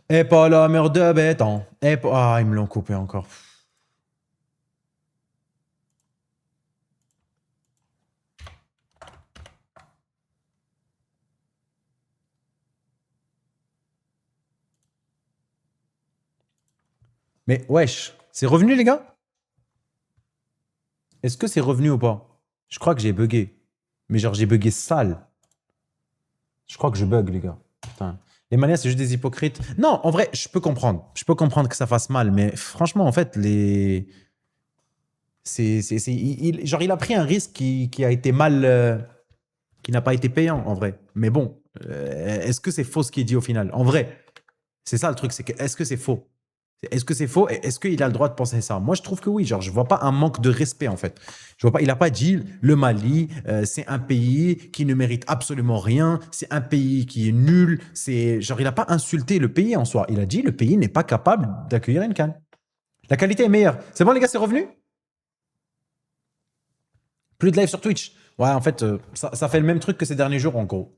Et pas la mère de béton. Ah, ils me l'ont coupé encore. Mais wesh, c'est revenu les gars? Est-ce que c'est revenu ou pas? Je crois que j'ai bugué. Mais genre j'ai bugué sale. Je crois que je bug les gars. Putain. Les manias c'est juste des hypocrites. Non, en vrai, je peux comprendre. Je peux comprendre que ça fasse mal, mais franchement, en fait, les... genre, il a pris un risque qui a été mal... qui n'a pas été payant, en vrai. Mais bon, est-ce que c'est faux ce qu'il dit au final? En vrai, c'est ça le truc, c'est que est-ce que c'est faux? Est-ce que c'est faux et est-ce qu'il a le droit de penser ça? Moi, je trouve que oui. Genre, je vois pas un manque de respect en fait. Je vois pas. Il a pas dit le Mali, c'est un pays qui ne mérite absolument rien. C'est un pays qui est nul. C'est genre, il a pas insulté le pays en soi. Il a dit le pays n'est pas capable d'accueillir une CAN. La qualité est meilleure. C'est bon les gars, c'est revenu? Plus de live sur Twitch. Ouais, en fait, ça fait le même truc que ces derniers jours en gros.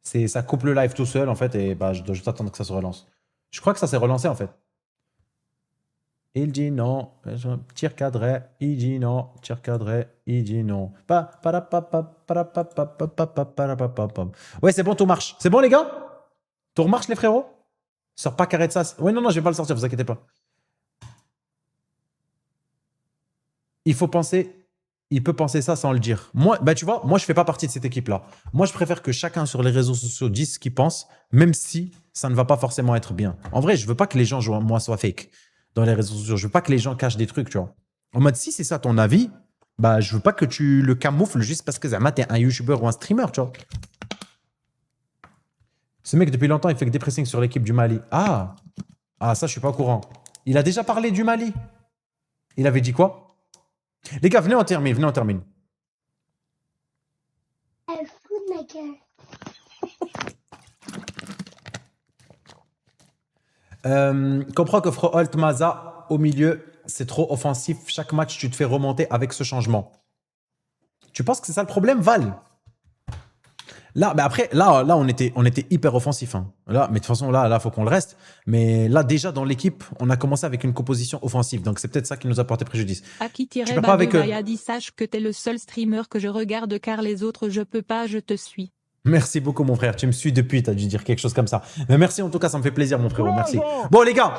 Ça coupe le live tout seul en fait et bah je dois juste attendre que ça se relance. Je crois que ça s'est relancé en fait. Il dit non, tir cadré, il dit non, tir cadré, il dit non. Ouais, c'est bon, tout marche. C'est bon, les gars? Tout marche, les frérots? Sors pas carré de ça. Ouais, non, non, je vais pas le sortir, vous inquiétez pas. Il faut penser, il peut penser ça sans le dire. Moi, bah, tu vois, moi, je fais pas partie de cette équipe-là. Moi, je préfère que chacun sur les réseaux sociaux dise ce qu'il pense, même si ça ne va pas forcément être bien. En vrai, je veux pas que les gens, moi, soient fake dans les réseaux sociaux. Je veux pas que les gens cachent des trucs, tu vois. En mode, si c'est ça ton avis, bah, je veux pas que tu le camoufles juste parce que Zama, t'es un YouTuber ou un streamer, tu vois. Ce mec, depuis longtemps, il fait que des pressings sur l'équipe du Mali. Ah, ça, je suis pas au courant. Il a déjà parlé du Mali. Il avait dit quoi? Les gars, venez, on termine, venez, on termine. Elle fout de ma gueule. Comprends que Froholt Maza au milieu, c'est trop offensif. Chaque match, tu te fais remonter avec ce changement. Tu penses que c'est ça le problème, Val? Là, mais après, là, on était hyper offensif, hein. Là, mais de toute façon, là, faut qu'on le reste. Mais là, déjà dans l'équipe, on a commencé avec une composition offensive, donc c'est peut-être ça qui nous a porté préjudice. Tu peux pas avec eux. Aki-Badovaya dit sache que t'es le seul streamer que je regarde car les autres je peux pas, je te suis. Merci beaucoup, mon frère. Tu me suis depuis, tu as dû dire quelque chose comme ça. Mais merci, en tout cas, ça me fait plaisir, mon frérot. Merci. Bon, les gars,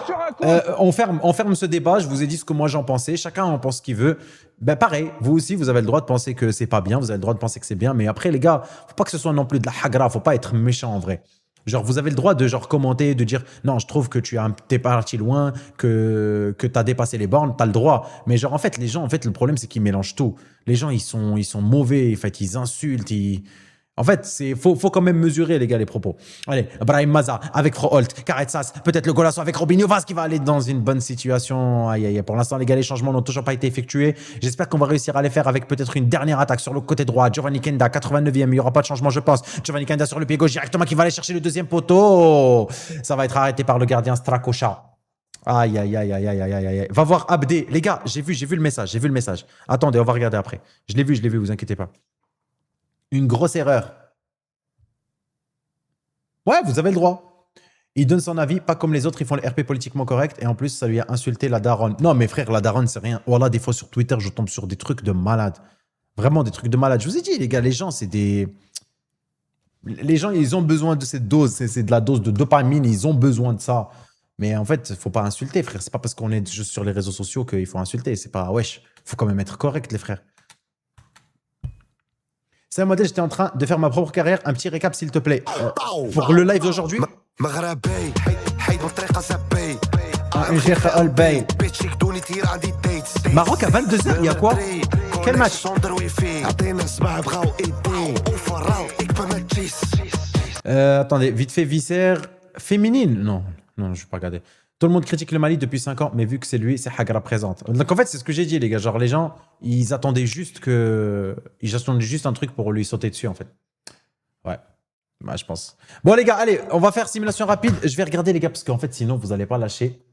on ferme ce débat. Je vous ai dit ce que moi j'en pensais. Chacun en pense ce qu'il veut. Ben, pareil, vous aussi, vous avez le droit de penser que c'est pas bien. Vous avez le droit de penser que c'est bien. Mais après, les gars, faut pas que ce soit non plus de la hagra. Faut pas être méchant en vrai. Genre, vous avez le droit de genre commenter, de dire non, je trouve que t'es parti loin, que t'as dépassé les bornes, t'as le droit. Mais genre, en fait, les gens, en fait, le problème, c'est qu'ils mélangent tout. Les gens, ils sont mauvais. En fait, ils insultent. En fait, faut quand même mesurer, les gars, les propos. Allez, Brahim Maza avec Froholt, Karetsas, peut-être le Golasso avec Robinho Vaz qui va aller dans une bonne situation. Aïe, aïe, aïe. Pour l'instant, les gars, les changements n'ont toujours pas été effectués. J'espère qu'on va réussir à les faire avec peut-être une dernière attaque sur le côté droit. Giovanni Kenda, 89e. Il n'y aura pas de changement, je pense. Giovanni Kenda sur le pied gauche directement qui va aller chercher le deuxième poteau. Ça va être arrêté par le gardien Strakosha. Aïe, aïe, aïe, aïe, aïe, aïe, aïe, aïe. Va voir Abdé. Les gars, j'ai vu le message, j'ai vu le message. Attendez, on va regarder après. Je l'ai vu, vous inquiétez pas. Une grosse erreur. Ouais, vous avez le droit. Il donne son avis, pas comme les autres, ils font le RP politiquement correct, et en plus, ça lui a insulté la daronne. Non, mais frère, la daronne, c'est rien. Voilà, des fois sur Twitter, je tombe sur des trucs de malade. Vraiment des trucs de malade. Je vous ai dit, les gars, les gens, c'est des. Les gens, ils ont besoin de cette dose. C'est de la dose de dopamine, ils ont besoin de ça. Mais en fait, faut pas insulter, frère. C'est pas parce qu'on est juste sur les réseaux sociaux qu'il faut insulter. C'est pas. Wesh, faut quand même être correct, les frères. C'est un modèle, j'étais en train de faire ma propre carrière. Un petit récap, s'il te plaît. Pour le live d'aujourd'hui. Maroc à 22h, il y a quoi? Quel match? Attendez, vite fait, viscère féminine. Non, non, je vais pas regarder. Tout le monde critique le Mali depuis 5 ans, mais vu que c'est lui, c'est Hagra présente. Donc en fait, c'est ce que j'ai dit, les gars. Genre, les gens, ils attendaient juste un truc pour lui sauter dessus, en fait. Ouais. Bah, je pense. Bon, les gars, allez, on va faire simulation rapide. Je vais regarder, les gars, parce qu'en fait, sinon, vous n'allez pas lâcher.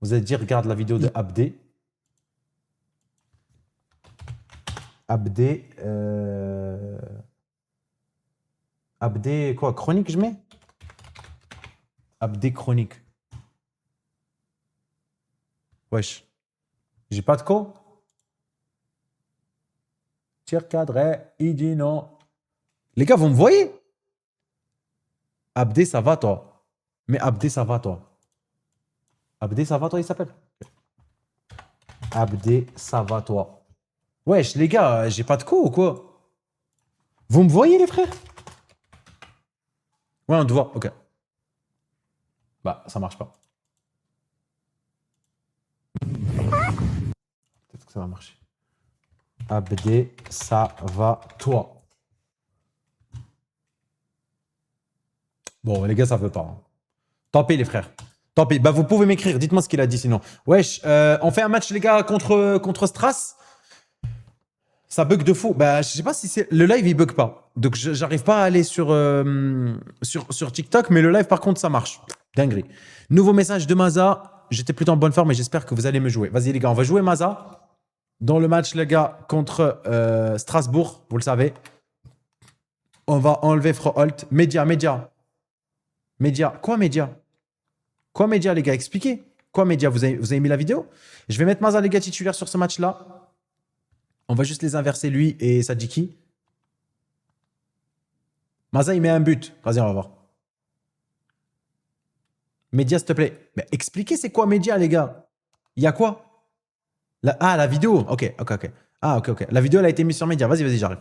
Vous allez dire, regarde la vidéo de Abdé. Abdé. Abdé, quoi? Chronique, je mets? Abdé chronique. Wesh. J'ai pas de co. Tir cadré, il dit non. Les gars, vous me voyez? Abdé, ça va toi? Mais Abdé, ça va toi? Abdé, ça va toi, il s'appelle? Abdé, ça va toi? Wesh, les gars, j'ai pas de co ou quoi? Vous me voyez, les frères? Ouais, on te voit, ok. Bah, ça marche pas. Peut-être que ça va marcher. Abdé, ça va toi? Bon, les gars, ça veut pas. Hein. Tant pis, les frères. Tant pis. Bah, vous pouvez m'écrire. Dites-moi ce qu'il a dit sinon. Wesh, on fait un match, les gars, contre Stras. Ça bug de fou. Bah, je sais pas si c'est. Le live, il bug pas. Donc, j'arrive pas à aller sur TikTok, mais le live, par contre, ça marche. Dinguerie. Nouveau message de Maza. J'étais plutôt en bonne forme, mais j'espère que vous allez me jouer. Vas-y, les gars, on va jouer Maza. Dans le match, les gars, contre Strasbourg, vous le savez. On va enlever Froholt. Média. Quoi, média? Quoi, média, les gars? Expliquez. Quoi, média? Vous avez mis la vidéo? Je vais mettre Maza, les gars, titulaire sur ce match-là. On va juste les inverser, lui et Sadiki. Maza, il met un but. Vas-y, on va voir. Média, s'il te plaît. Mais expliquez, c'est quoi média, les gars? Il y a quoi? La vidéo. Ok. Ah, ok. La vidéo, elle a été mise sur média. Vas-y, j'arrive.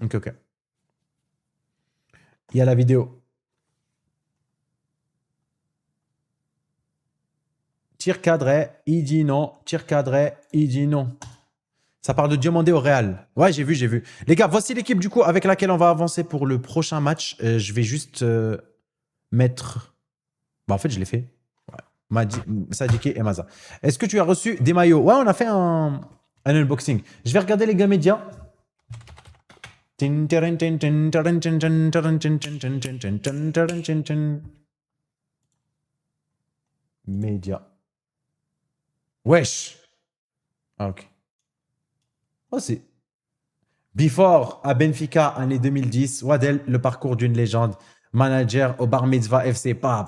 Ok. Il y a la vidéo. Tir cadré, il dit non. Tir cadré, il dit non. Ça parle de Diomandé au Real. Ouais, j'ai vu. Les gars, voici l'équipe du coup avec laquelle on va avancer pour le prochain match. Je vais juste mettre... Bah, en fait, je l'ai fait. Ouais. Sadiki et Maza. Est-ce que tu as reçu des maillots? Ouais, on a fait un unboxing. Je vais regarder les gars médias. Médias. Wesh. Ah, ok. Oh, c'est... Before à Benfica, année 2010. Wadel, le parcours d'une légende. Manager au Bar Mitzvah FC. Ça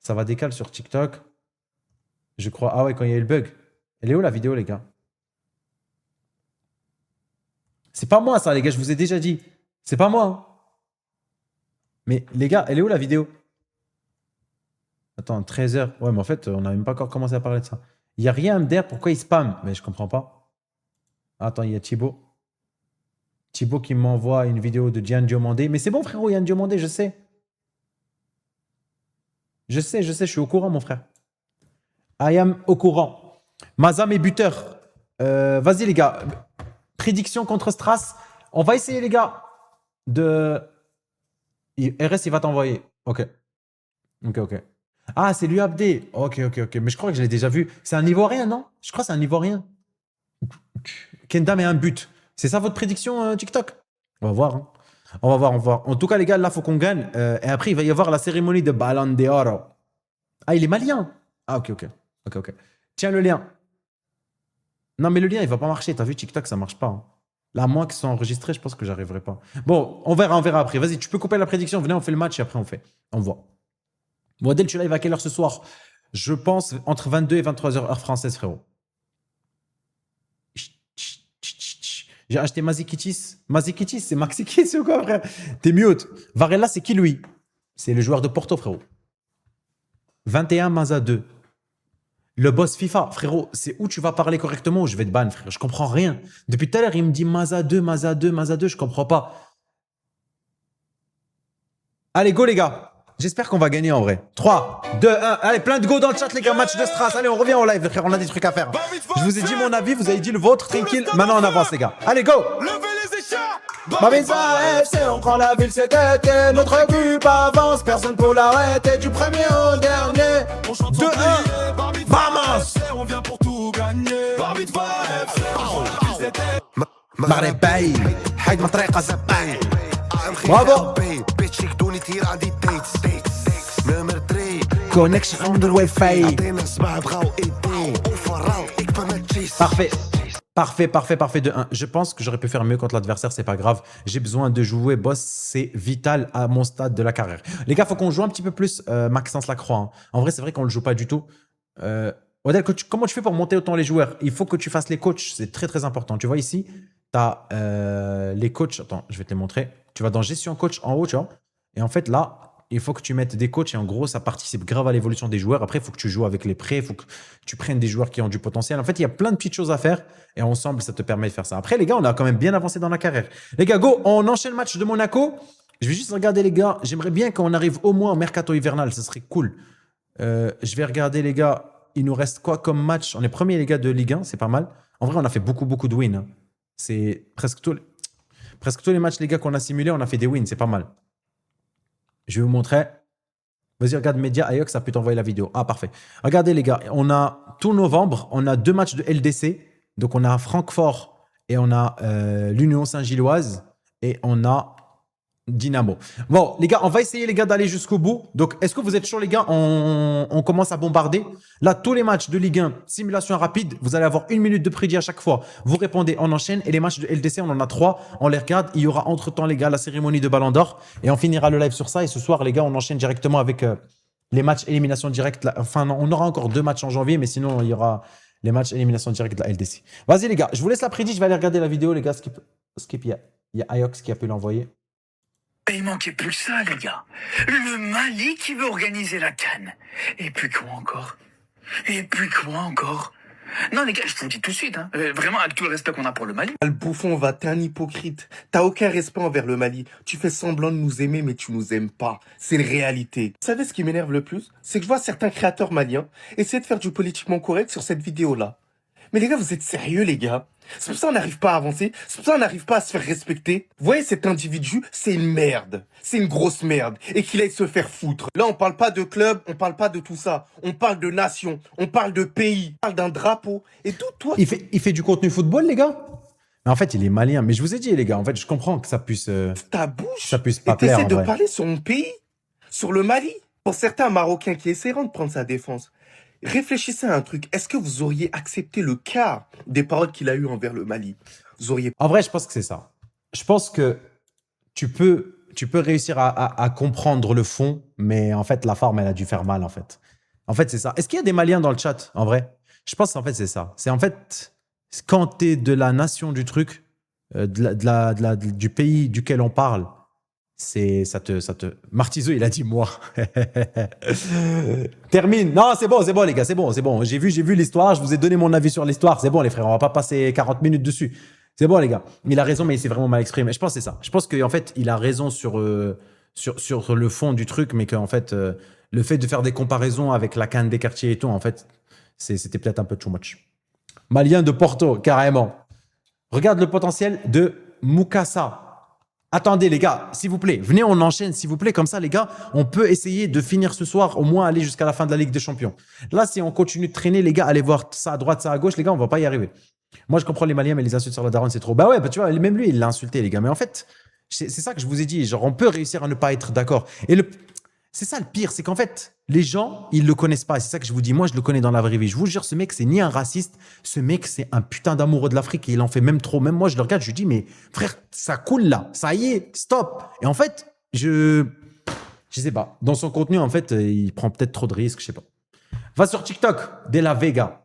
va décaler sur TikTok. Je crois. Ah ouais, quand il y a eu le bug. Elle est où la vidéo, les gars? C'est pas moi, ça, les gars. Je vous ai déjà dit. C'est pas moi. Hein. Mais les gars, elle est où la vidéo? Attends, 13h. Ouais, mais en fait, on n'a même pas encore commencé à parler de ça. Il n'y a rien MDR, pourquoi il spam? Mais je comprends pas. Attends, il y a Thibaut. Thibaut qui m'envoie une vidéo de Diane Diomandé. Mais c'est bon, frérot, Yann Diomandé, je sais. Je sais, je suis au courant, mon frère. I am au courant. Mazam est buteur. Vas-y, les gars. Prédiction contre Stras. On va essayer, les gars, de... RS, il va t'envoyer. Ok. Ah, c'est lui Abdé. Ok. Mais je crois que je l'ai déjà vu. C'est un Ivoirien, non? Je crois que c'est un Ivoirien. Kenda met un but. C'est ça votre prédiction, TikTok? On va voir. Hein. On va voir. En tout cas, les gars, là, il faut qu'on gagne. Et après, il va y avoir la cérémonie de Ballon d'Oro. Ah, il est malien. Ah, ok. Tiens le lien. Non, mais le lien, il va pas marcher. T'as vu, TikTok, ça marche pas. Hein. Là, moi qui sont enregistrés, je pense que j'arriverai pas. Bon, on verra après. Vas-y, tu peux couper la prédiction. Venez, on fait le match et après, on voit. Modèle, tu live à quelle heure ce soir? Je pense entre 22 et 23h, heure française, frérot. J'ai acheté Mazikitis. Mazikitis, c'est Maxikis ou quoi, frère? T'es mute. Varela, c'est qui, lui? C'est le joueur de Porto, frérot. 21, Maza 2. Le boss FIFA, frérot, c'est où tu vas parler correctement ou je vais te ban, frère. Je comprends rien. Depuis tout à l'heure, il me dit Maza 2, je comprends pas. Allez, go, les gars. J'espère qu'on va gagner en vrai. 3, 2, 1. Allez, plein de go dans le chat, les gars. Match de Stras. Allez, on revient au live, frère. On a des trucs à faire. Je vous ai dit mon avis, vous avez dit le vôtre. Tranquille. Maintenant, on avance, les gars. Allez, go. Babinza FC, on prend la ville, c'est été. Notre équipe avance, personne pour l'arrêter. Du premier au dernier. 2-1. Vamos. On vient pour tout gagner. Babinza FC, on prend la ville, c'était. Marébay. Haïd Matreka Zabay. Bravo. Connection on the Wi-Fi. Parfait. Parfait, parfait, parfait de 1. Je pense que j'aurais pu faire mieux contre l'adversaire, c'est pas grave. J'ai besoin de jouer, boss, c'est vital à mon stade de la carrière. Les gars, faut qu'on joue un petit peu plus Maxence Lacroix, hein. En vrai, c'est vrai qu'on le joue pas du tout. Odell, comment tu fais pour monter autant les joueurs? Il faut que tu fasses les coachs, c'est très très important. Tu vois ici, tu as les coachs. Attends, je vais te les montrer. Tu vas dans gestion coach en haut, tu vois. Et en fait, là, il faut que tu mettes des coachs et en gros, ça participe grave à l'évolution des joueurs. Après, il faut que tu joues avec les prêts, il faut que tu prennes des joueurs qui ont du potentiel. En fait, il y a plein de petites choses à faire et ensemble, ça te permet de faire ça. Après, les gars, on a quand même bien avancé dans la carrière. Les gars, go, on enchaîne le match de Monaco. Je vais juste regarder, les gars. J'aimerais bien qu'on arrive au moins au mercato hivernal, ce serait cool. Je vais regarder, les gars. Il nous reste quoi comme match? On est premier, les gars, de Ligue 1, c'est pas mal. En vrai, on a fait beaucoup, beaucoup de wins, hein. C'est presque tous les matchs, les gars, qu'on a simulés, on a fait des wins, c'est pas mal. Je vais vous montrer. Vas-y, regarde Média, Ayox, ça peut t'envoyer la vidéo. Ah, parfait. Regardez, les gars, on a tout novembre, on a 2 matchs de LDC. Donc, on a Francfort et on a l'Union Saint-Gilloise et on a Dynamo. Bon, les gars, on va essayer, les gars, d'aller jusqu'au bout. Donc, est-ce que vous êtes chaud, les gars? On commence à bombarder. Là, tous les matchs de Ligue 1, simulation rapide, vous allez avoir 1 minute de prédit à chaque fois. Vous répondez, on enchaîne. Et les matchs de LDC, on en a 3. On les regarde. Il y aura entre-temps, les gars, la cérémonie de Ballon d'Or. Et on finira le live sur ça. Et ce soir, les gars, on enchaîne directement avec les matchs élimination directe. Enfin, non, on aura encore 2 matchs en janvier, mais sinon, il y aura les matchs élimination directe de la LDC. Vas-y, les gars, je vous laisse la prédit. Je vais aller regarder la vidéo, les gars. Skip, il y a Ayox qui a pu l'envoyer. Il manquait plus que ça, les gars. Le Mali qui veut organiser la CAN. Et puis quoi encore? Non, les gars, je vous le dis tout de suite, hein. Vraiment, avec tout le respect qu'on a pour le Mali. Le bouffon, va, t'es un hypocrite. T'as aucun respect envers le Mali. Tu fais semblant de nous aimer, mais tu nous aimes pas. C'est une réalité. Vous savez ce qui m'énerve le plus? C'est que je vois certains créateurs maliens essayer de faire du politiquement correct sur cette vidéo-là. Mais les gars, vous êtes sérieux, les gars? C'est pour ça qu'on n'arrive pas à avancer. C'est pour ça qu'on n'arrive pas à se faire respecter. Vous voyez, cet individu, c'est une merde. C'est une grosse merde. Et qu'il aille se faire foutre. Là, on parle pas de club, on parle pas de tout ça. On parle de nation, on parle de pays, on parle d'un drapeau. Et tout, toi... Il fait du contenu football, les gars? Mais en fait, il est malien. Mais je vous ai dit, les gars, en fait, je comprends que ça puisse ta bouche ça puisse et pas plaire, t'essaies en de vrai. parler sur mon pays, sur le Mali. Pour certains Marocains qui essaieront de prendre sa défense, réfléchissez à un truc. Est-ce que vous auriez accepté le quart des paroles qu'il a eues envers le Mali? Vous auriez... En vrai, je pense que c'est ça. Je pense que tu peux réussir à comprendre le fond, mais en fait, la forme, elle a dû faire mal, en fait. En fait, c'est ça. Est-ce qu'il y a des Maliens dans le chat, en vrai? Je pense qu'en fait, c'est ça. C'est en fait, quand tu es de la nation du truc, du pays duquel on parle, ça te... Martizo, il a dit moi. Termine. Non, c'est bon, les gars, c'est bon. J'ai vu l'histoire, je vous ai donné mon avis sur l'histoire. C'est bon, les frères, on va pas passer 40 minutes dessus. C'est bon, les gars. Il a raison, mais il s'est vraiment mal exprimé. Je pense que c'est ça. Je pense qu'en fait, il a raison sur le fond du truc, mais qu'en fait, le fait de faire des comparaisons avec la CAN des quartiers et tout, en fait, c'était peut-être un peu too much. Malien de Porto, carrément. Regarde le potentiel de Mukasa. Attendez, les gars, s'il vous plaît, venez, on enchaîne, s'il vous plaît. Comme ça, les gars, on peut essayer de finir ce soir, au moins aller jusqu'à la fin de la Ligue des Champions. Là, si on continue de traîner, les gars, allez voir ça à droite, ça à gauche, les gars, on va pas y arriver. Moi, je comprends les Maliens, mais les insultes sur la daronne, c'est trop. Bah ouais, bah tu vois, même lui, il l'a insulté, les gars. Mais en fait, c'est ça que je vous ai dit. Genre, on peut réussir à ne pas être d'accord. Et c'est ça le pire, c'est qu'en fait, les gens, ils le connaissent pas. C'est ça que je vous dis. Moi, je le connais dans la vraie vie. Je vous jure, ce mec, c'est ni un raciste. Ce mec, c'est un putain d'amoureux de l'Afrique et il en fait même trop. Même moi, je le regarde, je lui dis, mais frère, ça coule là. Ça y est, stop. Et en fait, je sais pas. Dans son contenu, en fait, il prend peut-être trop de risques, je sais pas. Va sur TikTok, De La Vega.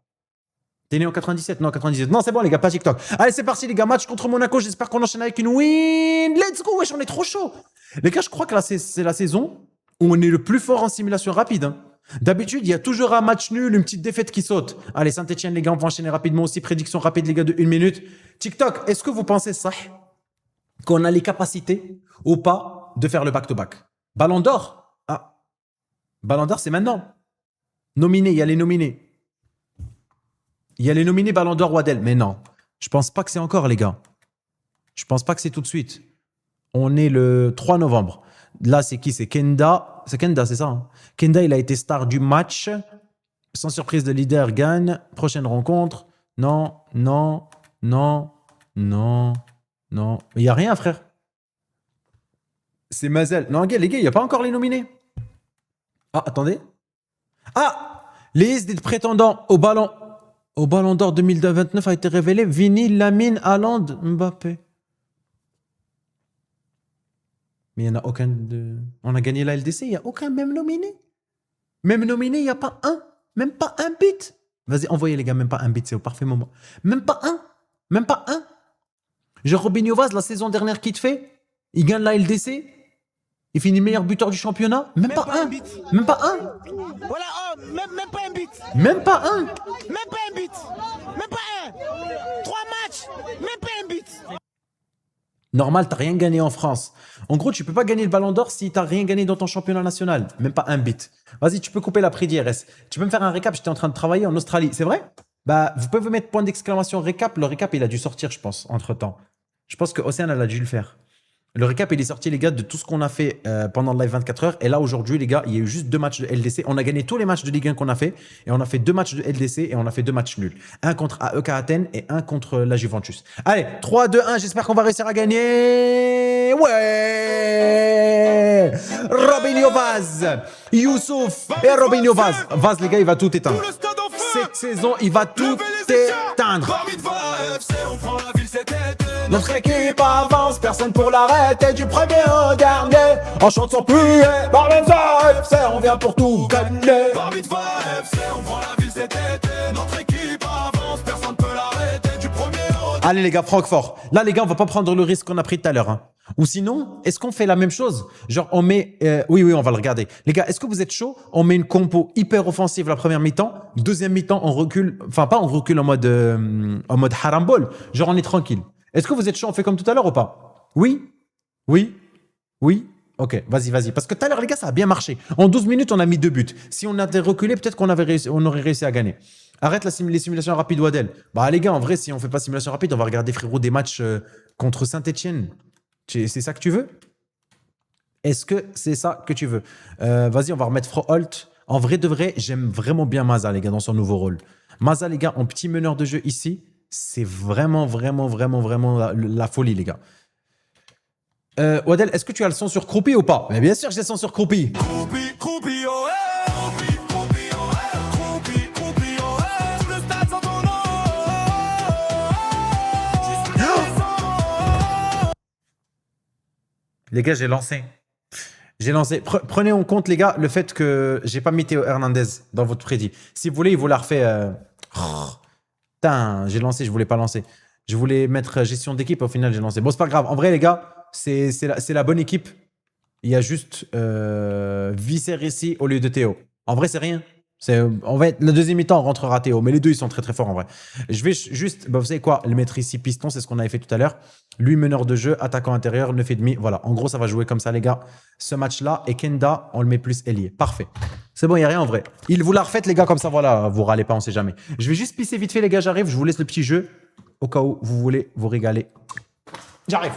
T'es né en 97? Non, 97. Non, c'est bon, les gars, pas TikTok. Allez, c'est parti, les gars. Match contre Monaco. J'espère qu'on enchaîne avec une win. Let's go, wesh, on est trop chaud. Les gars, je crois que là, c'est la saison où on est le plus fort en simulation rapide, hein. D'habitude, il y a toujours un match nul, une petite défaite qui saute. Allez, Saint-Etienne, les gars, on va enchaîner rapidement aussi. Prédiction rapide, les gars, de 1 minute. TikTok, est-ce que vous pensez ça, qu'on a les capacités ou pas de faire le back-to-back? Ballon d'or? Ah, Ballon d'or, c'est maintenant. Nominé, il y a les nominés. Il y a les nominés Ballon d'Or Waddell. Mais non, je pense pas que c'est encore, les gars. Je pense pas que c'est tout de suite. On est le 3 novembre. Là, c'est qui? C'est Kenda. C'est Kenda, c'est ça, hein? Kenda, il a été star du match. Sans surprise, le leader gagne. Prochaine rencontre. Non. Il n'y a rien, frère. C'est Mazel. Non, les gars, il n'y a pas encore les nominés. Ah, attendez. Ah, les listes des prétendants au ballon. Au Ballon d'Or 2029 a été révélé Vini, Lamine, Haaland, Mbappé. Mais il n'y en a aucun de... On a gagné la LDC, il n'y a aucun même nominé. Même nominé, il n'y a pas un. Même pas un but. Vas-y, envoyez les gars, même pas un but, c'est au parfait moment. Même pas un. Même pas un. Genre Robinho Vaz, la saison dernière qu'il te fait, il gagne la LDC, il finit meilleur buteur du championnat. Même pas un. Même pas un. Voilà, oh, même pas un but. Même pas un. Même pas un but. Même pas un. 3 matchs. Même pas un but. Normal, t'as rien gagné en France. En gros, tu peux pas gagner le Ballon d'Or si t'as rien gagné dans ton championnat national. Même pas un bit. Vas-y, tu peux couper la prix d'IRS. Tu peux me faire un récap, j'étais en train de travailler en Australie. C'est vrai? Bah, vous pouvez mettre point d'exclamation récap. Le récap, il a dû sortir, je pense, entre-temps. Je pense que Océane, elle a dû le faire. Le récap, il est sorti, les gars, de tout ce qu'on a fait pendant le live 24 heures. Et là, aujourd'hui, les gars, il y a eu juste 2 matchs de LDC. On a gagné tous les matchs de Ligue 1 qu'on a fait. Et on a fait 2 matchs de LDC et on a fait 2 matchs nuls. Un contre AEK Athènes et un contre la Juventus. Allez, 3, 2, 1. J'espère qu'on va réussir à gagner. Ouais! Robinho Vaz, Youssouf et Robinho Vaz. Vaz, les gars, il va tout éteindre. Cette saison, il va tout éteindre. Notre équipe avance, personne pour l'arrêter. Du premier au dernier, on chante sans pluie. Par les FC, on vient pour tout gagner. Allez les gars, Francfort. Là les gars, on va pas prendre le risque qu'on a pris tout à l'heure. Hein. Ou sinon, est-ce qu'on fait la même chose? Genre on met... oui, on va le regarder. Les gars, est-ce que vous êtes chaud? On met une compo hyper offensive la première mi-temps. Deuxième mi-temps, on recule. Enfin, pas on recule en mode harambol. Genre on est tranquille. Est-ce que vous êtes chaud? On fait comme tout à l'heure ou pas? Oui? Oui? Oui? Ok, vas-y. Parce que tout à l'heure, les gars, ça a bien marché. En 12 minutes, on a mis 2 buts. Si on avait reculé, peut-être qu'on aurait réussi à gagner. Arrête les simulations rapides, Wadel. Bah, les gars, en vrai, si on fait pas simulation rapide, on va regarder, frérot, des matchs contre Saint-Etienne. C'est ça que tu veux? Est-ce que c'est ça que tu veux? Vas-y, on va remettre Froholt. En vrai de vrai, j'aime vraiment bien Maza, les gars, dans son nouveau rôle. Maza, les gars, en petit meneur de jeu ici, c'est vraiment la folie, les gars. Wadel, est-ce que tu as le son sur Croupi ou pas? Mais bien sûr, j'ai le son sur Croupi. Croupi, oh, Croupi, oh, tout le stade sans ton nom. Les gars, j'ai lancé. Prenez en compte, les gars, le fait que j'ai pas mis Théo Hernandez dans votre prédit. Si vous voulez, il vous l'a refait. Putain, j'ai lancé, je voulais pas lancer. Je voulais mettre gestion d'équipe, au final, j'ai lancé. Bon, c'est pas grave. En vrai, les gars, c'est la bonne équipe. Il y a juste Visser ici au lieu de Théo. En vrai, c'est rien. En fait, la deuxième mi-temps, on rentrera Théo. Mais les deux, ils sont très forts en vrai. Je vais juste, vous savez quoi, le mettre ici piston, c'est ce qu'on avait fait tout à l'heure. Lui, meneur de jeu, attaquant intérieur, 9,5. Voilà, en gros, ça va jouer comme ça, les gars. Ce match-là, et Kenda, on le met plus ailier. Parfait. C'est bon, il n'y a rien en vrai. Il vous l'a refait, les gars, comme ça, voilà. Vous râlez pas, on sait jamais. Je vais juste pisser vite fait, les gars, j'arrive. Je vous laisse le petit jeu au cas où vous voulez vous régaler. J'arrive.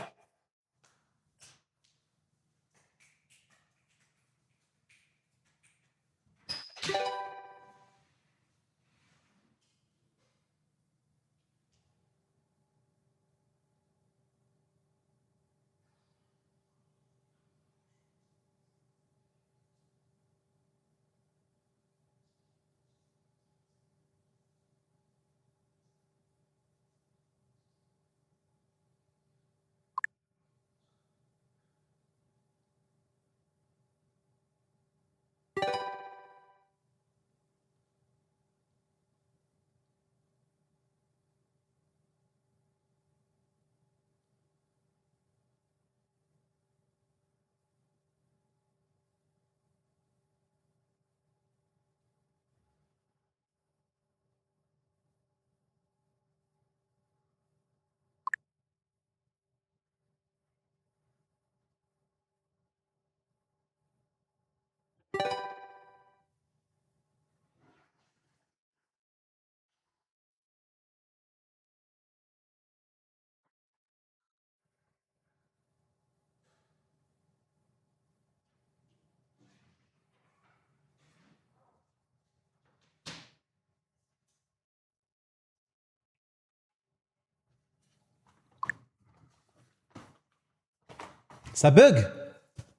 Ça bug?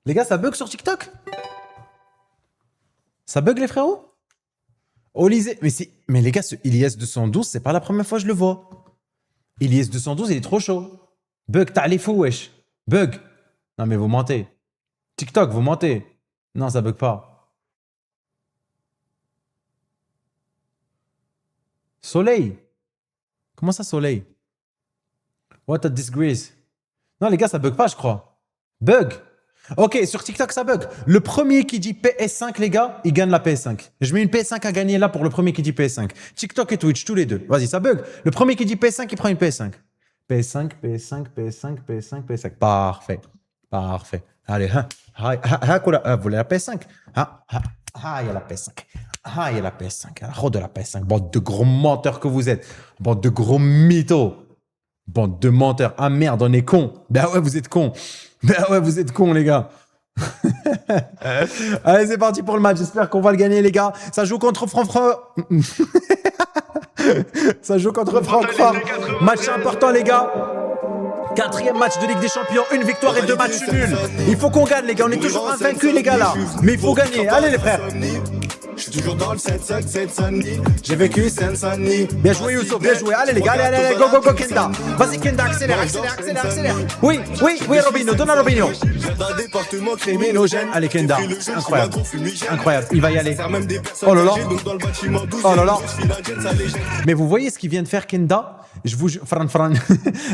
Les gars, ça bug sur TikTok? Ça bug, les frérots? Olysée. Mais les gars, ce Ilyes 212, c'est pas la première fois que je le vois. Ilyes 212, il est trop chaud. Bug, t'as les fous, wesh. Bug. Non, mais vous mentez. TikTok, vous mentez. Non, ça bug pas. Soleil. Comment ça, soleil? What a disgrace. Non, les gars, ça bug pas, je crois. Bug. Ok, sur TikTok, ça bug. Le premier qui dit PS5, les gars, il gagne la PS5. Je mets une PS5 à gagner là pour le premier qui dit PS5. TikTok et Twitch, tous les deux. Vas-y, ça bug. Le premier qui dit PS5, il prend une PS5. PS5, PS5, PS5, PS5, PS5. Parfait. Parfait. Allez, vous voulez la PS5? Il y a la PS5. Il y a la PS5. Il y a la PS5. Bande de gros menteurs que vous êtes. Bande de gros mythos. Bande de menteurs. Ah merde, on est cons. Ben ouais, vous êtes cons. Ben ouais, vous êtes cons, les gars. Allez, c'est parti pour le match. J'espère qu'on va le gagner, les gars. Ça joue contre Francfort. Ça joue contre Francfort. Match important, les gars. 4e match de Ligue des Champions, une victoire et 2 matchs nuls. Il faut qu'on gagne, les gars. On est toujours invaincus, les gars, là. Mais il faut gagner. Allez, les frères. Je suis toujours dans le 7-7, Seine-Saint-Denis. J'ai vécu. Seine-Saint-Denis. Bien joué, Youssouf. Bien joué. Allez, les gars. Allez, go, go, go, Kenda. Vas-y, Kenda. Accélère, accélère, accélère, accélère. Oui, Robinho. Donne à Robinho. D'un département criminogène. Allez, Kenda. C'est incroyable. Incroyable. Il va y aller. Oh là là. Oh là là. Mais vous voyez ce qu'il vient de faire, Kenda? Je vous jure, Fran.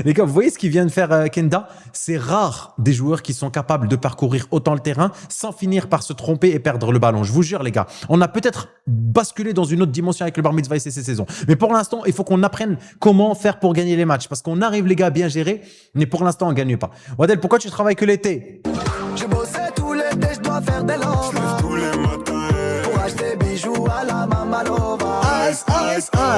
Les gars, vous voyez ce qu'il vient de faire, Kenda? C'est rare des joueurs qui sont capables de parcourir autant le terrain sans finir par se tromper et perdre le ballon. Je vous jure, les gars, on a peut-être basculé dans une autre dimension avec le Bar Mitzvah et ces saisons. Mais pour l'instant, il faut qu'on apprenne comment faire pour gagner les matchs. Parce qu'on arrive, les gars, à bien gérer, mais pour l'instant, on ne gagne pas. Wadel, pourquoi tu travailles que l'été? Je bossais tout l'été, je dois faire des lovas. Tous les matins. Pour acheter bijoux à la Mamalova.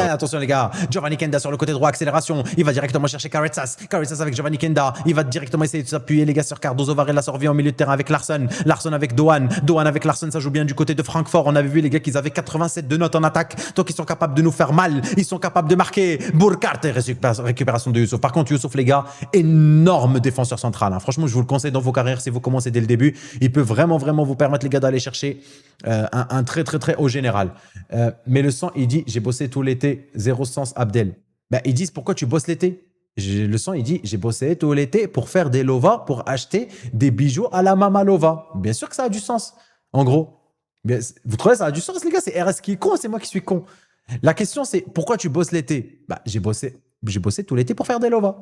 Attention, les gars, Giovanni Kenda sur le côté droit, accélération. Il va directement chercher Carretzas. Carretzas avec Giovanni Kenda. Il va directement essayer de s'appuyer, les gars, sur Cardozo. Varela se revient au milieu de terrain avec Larsson. Larsson avec Doan. Doan avec Larsson, ça joue bien du côté de Francfort. On avait vu, les gars, qu'ils avaient 87 de notes en attaque. Donc, ils sont capables de nous faire mal. Ils sont capables de marquer. Burkhardt et récupération de Youssouf. Par contre, Youssouf, les gars, énorme défenseur central. Hein. Franchement, je vous le conseille dans vos carrières si vous commencez dès le début. Il peut vraiment, vraiment vous permettre, les gars, d'aller chercher un très, très, très haut général. Mais le sang, il dit, j'ai bossé tout l'été, zéro sens, Abdel. Ben, ils disent, pourquoi tu bosses l'été? Le sang, il dit, j'ai bossé tout l'été pour faire des lovas, pour acheter des bijoux à la Mamalova. Bien sûr que ça a du sens, en gros. Bien, vous trouvez ça a du sens, les gars? C'est RS qui est con, c'est moi qui suis con. La question, c'est, pourquoi tu bosses l'été? Bah, j'ai bossé tout l'été pour faire des lovas.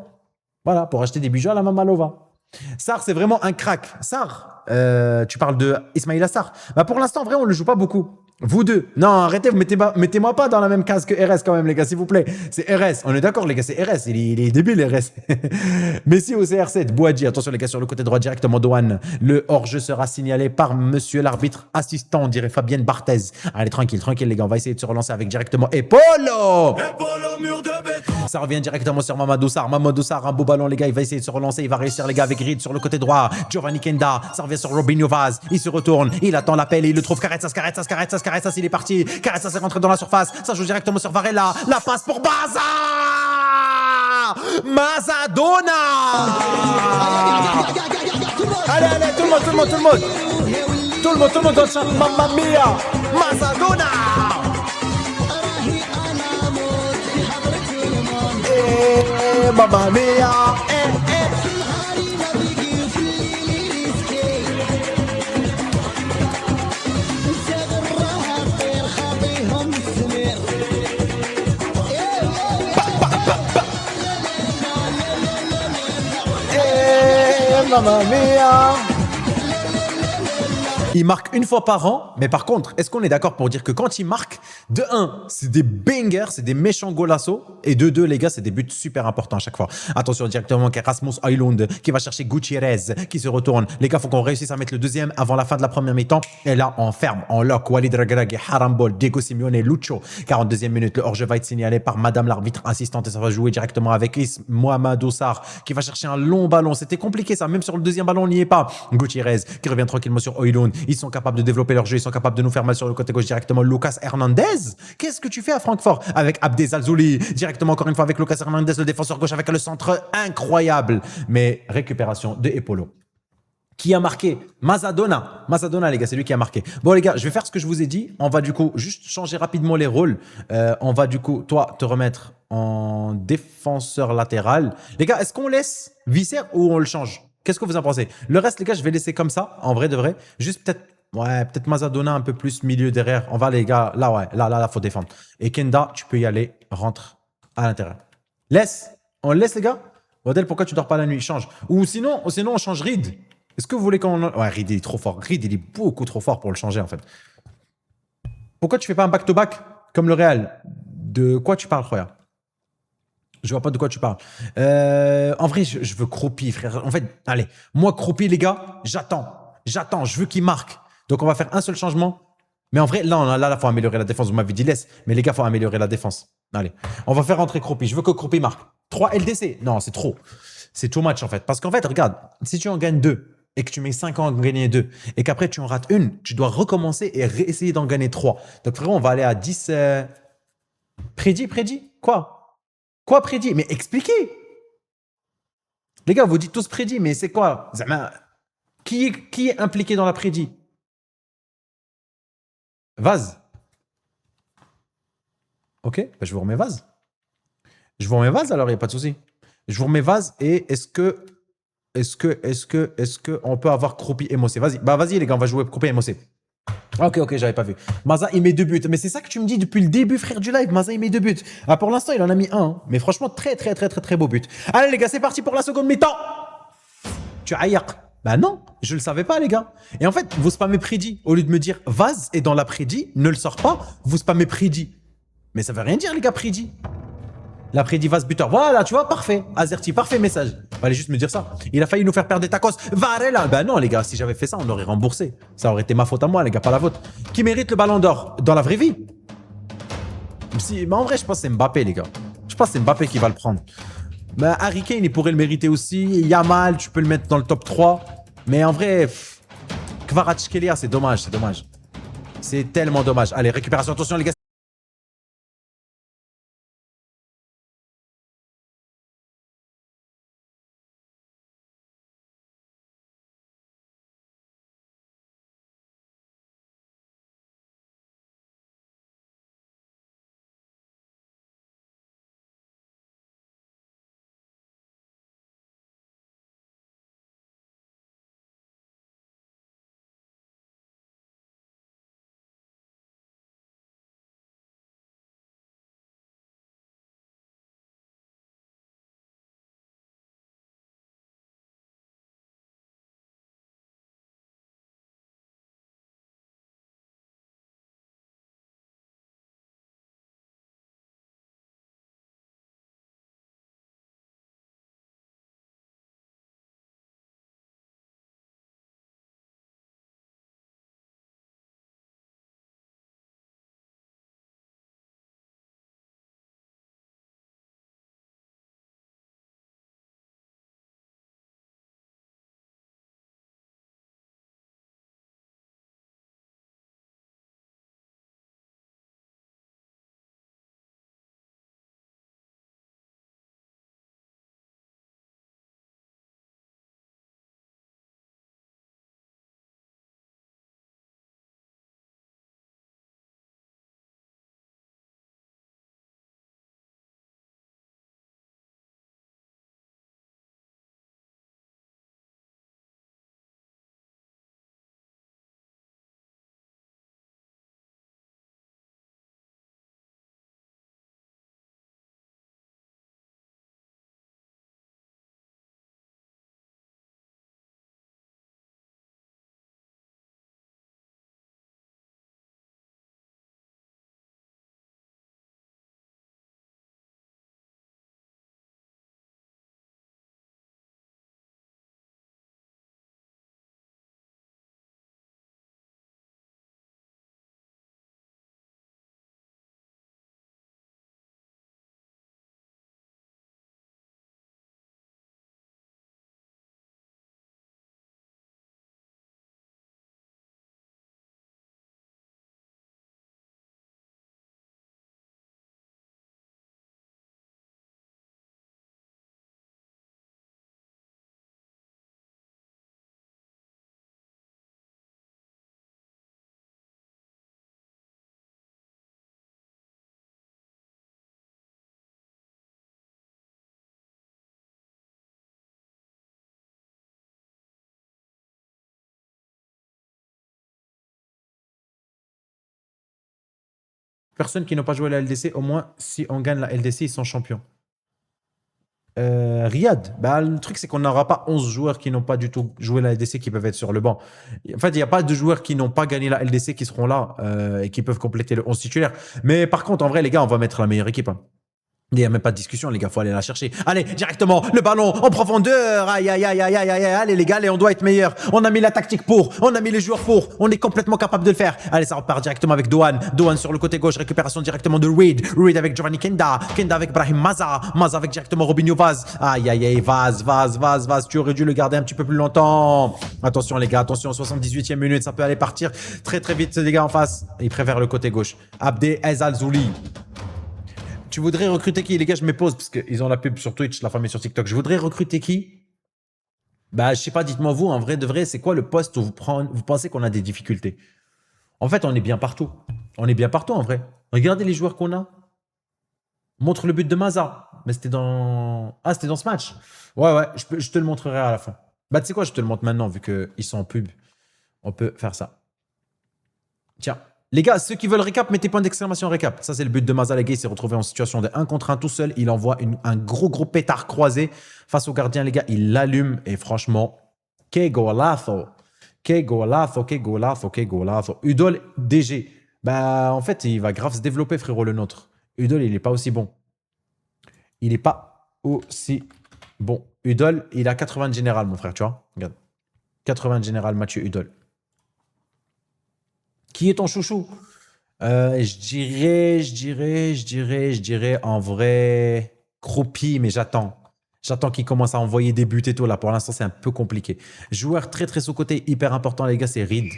Voilà, pour acheter des bijoux à la Mamalova. Sarr, c'est vraiment un crack. Sarr, tu parles de Ismaïla Sarr. Bah, pour l'instant, en vrai, on ne le joue pas beaucoup. Vous deux. Non, arrêtez, mettez-moi pas dans la même case que RS quand même, les gars, s'il vous plaît. C'est RS. On est d'accord, les gars, c'est RS. Il est débile, RS. Messi au CR7. Bouadji. Attention, les gars, sur le côté droit, directement Douane. Le hors-jeu sera signalé par monsieur l'arbitre assistant, on dirait Fabienne Barthez. Allez, tranquille, les gars. On va essayer de se relancer avec directement Epolo. Mur de béton. Ça revient directement sur Mamadou Sarr. Mamadou Sarr, un beau ballon, les gars. Il va essayer de se relancer. Il va réussir, les gars, avec Reed sur le côté droit. Giovanni Kenda. Ça revient sur Robinho Vaz. Il se retourne. Il attend l'appel et il le trouve. Carretzas, il est parti. Carretzas est rentré dans la surface. Ça joue directement sur Varela. La passe pour Baza. Mazadona. Allez, tout le monde. Tout le monde dans le champ. Mamma mia. Mazadona. Mamma mia. Mamma mia. Il marque une fois par an, mais par contre, est-ce qu'on est d'accord pour dire que quand il marque, de 1, c'est des bangers, c'est des méchants golassos, et de 2, les gars, c'est des buts super importants à chaque fois. Attention directement Rasmus Højlund qui va chercher Gutiérrez, qui se retourne. Les gars, faut qu'on réussisse à mettre le deuxième avant la fin de la première mi-temps. Et là, on ferme, on lock. Walid Regragui, Harambol, Diego Simeone, Lucho. 42e minute, le hors-jeu va être signalé par madame l'arbitre assistante et ça va jouer directement avec Mohamedou Sarr qui va chercher un long ballon. C'était compliqué ça, même sur le deuxième ballon, on n'y est pas. Gutiérrez qui revient tranquillement sur Højlund. Ils sont capables de développer leur jeu, ils sont capables de nous faire mal sur le côté gauche directement. Lucas Hernandez, qu'est-ce que tu fais à Francfort avec Abdel Zalzouli, directement encore une fois avec Lucas Hernandez, le défenseur gauche avec le centre incroyable. Mais récupération de Epolo. Qui a marqué? Mazadona. Mazadona, les gars, c'est lui qui a marqué. Bon, les gars, je vais faire ce que je vous ai dit. On va du coup juste changer rapidement les rôles. On va du coup, toi, te remettre en défenseur latéral. Les gars, est-ce qu'on laisse Visser ou on le change? Qu'est-ce que vous en pensez? Le reste, les gars, je vais laisser comme ça, en vrai de vrai. Juste peut-être, ouais, peut-être Mazadona un peu plus milieu derrière. On va, les gars, là, ouais, là, faut défendre. Et Kenda, tu peux y aller, rentre à l'intérieur. Laisse. On le laisse, les gars? Odell, pourquoi tu dors pas la nuit? Change. Ou sinon, on change Reed. Est-ce que vous voulez qu'on... Ouais, Reed, il est trop fort. Reed, il est beaucoup trop fort pour le changer, en fait. Pourquoi tu fais pas un back-to-back comme le Real? De quoi tu parles, frère? Je vois pas de quoi tu parles. En vrai, je veux Kropi, frère. En fait, allez. Moi, Kropi, les gars, j'attends. Je veux qu'il marque. Donc, on va faire un seul changement. Mais en vrai, là, faut améliorer la défense. Vous m'avez dit laisse. Mais les gars, faut améliorer la défense. Allez. On va faire rentrer Kropi. Je veux que Kropi marque. 3 LDC. Non, c'est trop. C'est too much, en fait. Parce qu'en fait, regarde, si tu en gagnes 2 et que tu mets 5 ans à en gagner 2 et qu'après tu en rates une, tu dois recommencer et réessayer d'en gagner 3. Donc, frérot, on va aller à 10. Prédit? Quoi? Quoi prédit? Mais expliquez. Les gars, vous dites tous prédit, mais c'est quoi? Zama, qui est impliqué dans la prédit? Vase. Ok, bah, je vous remets Vase. Je vous remets Vase, alors il n'y a pas de souci. Je vous remets Vase et est-ce que on peut avoir Kropi et Mossé? Vas-y, bah vas-y les gars, on va jouer Kropi et Mossé. Ok, j'avais pas vu. Maza, il met 2 buts. Mais c'est ça que tu me dis depuis le début, frère du live. Maza, il met 2 buts. Ah, pour l'instant, il en a mis un. Hein. Mais franchement, très beau but. Allez, les gars, c'est parti pour la seconde mi-temps. Tu aïak. Bah non, je le savais pas, les gars. Et en fait, vous spammez prédit. Au lieu de me dire Vase est dans la prédit, ne le sort pas, vous spammez prédit. Mais ça veut rien dire, les gars, prédit. La prédit Vase buteur. Voilà, tu vois, parfait. Azerty, parfait message. Fallait juste me dire ça. Il a failli nous faire perdre des tacos. Varela. Bah non, les gars, si j'avais fait ça, on aurait remboursé. Ça aurait été ma faute à moi, les gars, pas la vôtre. Qui mérite le ballon d'or dans la vraie vie? Si, mais en vrai, je pense que c'est Mbappé, les gars. Je pense que c'est Mbappé qui va le prendre. Bah, Harry Kane, il pourrait le mériter aussi. Yamal, tu peux le mettre dans le top 3. Mais en vrai, Kvaratskhelia, c'est dommage. C'est tellement dommage. Allez, récupération, attention, les gars. personnes qui n'ont pas joué la LDC, au moins, si on gagne la LDC, ils sont champions. Riyad, bah, le truc c'est qu'on n'aura pas 11 joueurs qui n'ont pas du tout joué la LDC qui peuvent être sur le banc. En fait, il n'y a pas de joueurs qui n'ont pas gagné la LDC qui seront là et qui peuvent compléter le 11 titulaire. Mais par contre, en vrai, les gars, on va mettre la meilleure équipe. Hein. Il n'y a même pas de discussion, les gars, faut aller la chercher. Allez, directement, le ballon en profondeur. Aïe, aïe, aïe, aïe, aïe, aïe. Allez, les gars, allez, on doit être meilleur. On a mis la tactique pour, on a mis les joueurs pour. On est complètement capable de le faire. Allez, ça repart directement avec Doan. Doan sur le côté gauche, récupération directement de Reed. Reed avec Giovanni Kenda. Kenda avec Brahim Maza. Maza avec directement Robinho Vaz. Aïe, aïe, aïe, Vaz. Tu aurais dû le garder un petit peu plus longtemps. Attention, les gars, attention, 78e minute, ça peut aller partir très, très vite, les gars, en face. Ils préfèrent le côté gauche. Abdé Ezalzouli. Tu voudrais recruter qui? Les gars, je me pose parce qu'ils ont la pub sur Twitch, la famille sur TikTok. Je voudrais recruter qui? Bah, je sais pas, dites-moi vous, en vrai de vrai, c'est quoi le poste où vous pensez qu'on a des difficultés? En fait, on est bien partout. On est bien partout, en vrai. Regardez les joueurs qu'on a. Montre le but de Maza. Mais c'était dans... Ah, c'était dans ce match. Ouais, je te le montrerai à la fin. Bah, tu sais quoi, je te le montre maintenant, vu qu'ils sont en pub. On peut faire ça. Tiens. Les gars, ceux qui veulent récap, mettez point d'exclamation récap. Ça, c'est le but de Maza. Les gars, il s'est retrouvé en situation de 1 contre 1 tout seul. Il envoie un gros pétard croisé face au gardien. Les gars, il l'allume. Et franchement, que golazo. Udol, DG. Bah, en fait, il va grave se développer, frérot, le nôtre. Udol, il n'est pas aussi bon. Il n'est pas aussi bon. Udol, il a 80 de général, mon frère, tu vois. Regarde. 80 de général, Mathieu Udol. Qui est ton chouchou? Je dirais en vrai Croupi, mais j'attends. J'attends qu'il commence à envoyer des buts et tout. Là, pour l'instant, c'est un peu compliqué. Joueur très sous-côté, hyper important, les gars, c'est Reed.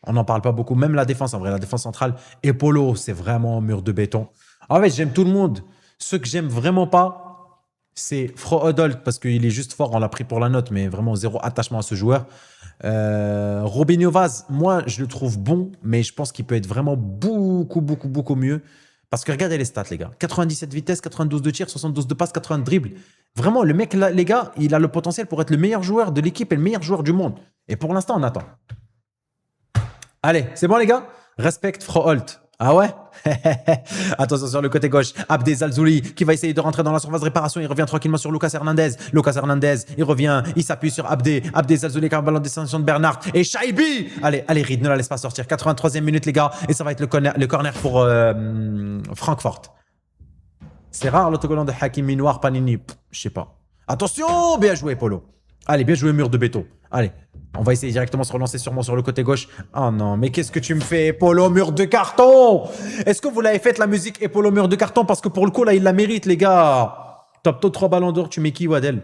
On n'en parle pas beaucoup. Même la défense, en vrai, la défense centrale. Et Polo, c'est vraiment un mur de béton. En fait, j'aime tout le monde. Ceux que j'aime vraiment pas, c'est Frohodolt, parce qu'il est juste fort. On l'a pris pour la note, mais vraiment zéro attachement à ce joueur. Robinho Vaz, moi je le trouve bon, mais je pense qu'il peut être vraiment beaucoup mieux. Parce que regardez les stats, les gars. 97 vitesse, 92 de tir, 72 de passe, 80 de dribble. Vraiment, le mec, là, les gars, il a le potentiel pour être le meilleur joueur de l'équipe et le meilleur joueur du monde. Et pour l'instant, on attend. Allez, c'est bon, les gars? Respecte Froholt. Ah ouais? Attention sur le côté gauche, Abdé Zalzouli qui va essayer de rentrer dans la surface de réparation. Il revient tranquillement sur Lucas Hernandez. Il revient, il s'appuie sur Abdé Zalzouli qui a un ballon de destination de Bernard. Et Shaibi! Allez, Reed, ne la laisse pas sortir. 83e minute, les gars. Et ça va être le corner pour Francfort. C'est rare l'autocollant de Hakim Minoir Panini. Je sais pas. Attention, bien joué, Polo. Allez, bien joué, mur de béton. Allez, on va essayer directement de se relancer sûrement sur le côté gauche. Oh non, mais qu'est-ce que tu me fais, Polo, mur de carton? Est-ce que vous l'avez fait la musique et Polo, mur de carton? Parce que pour le coup, là, il la mérite, les gars. Top 3 ballons d'or, tu mets qui, Wadel?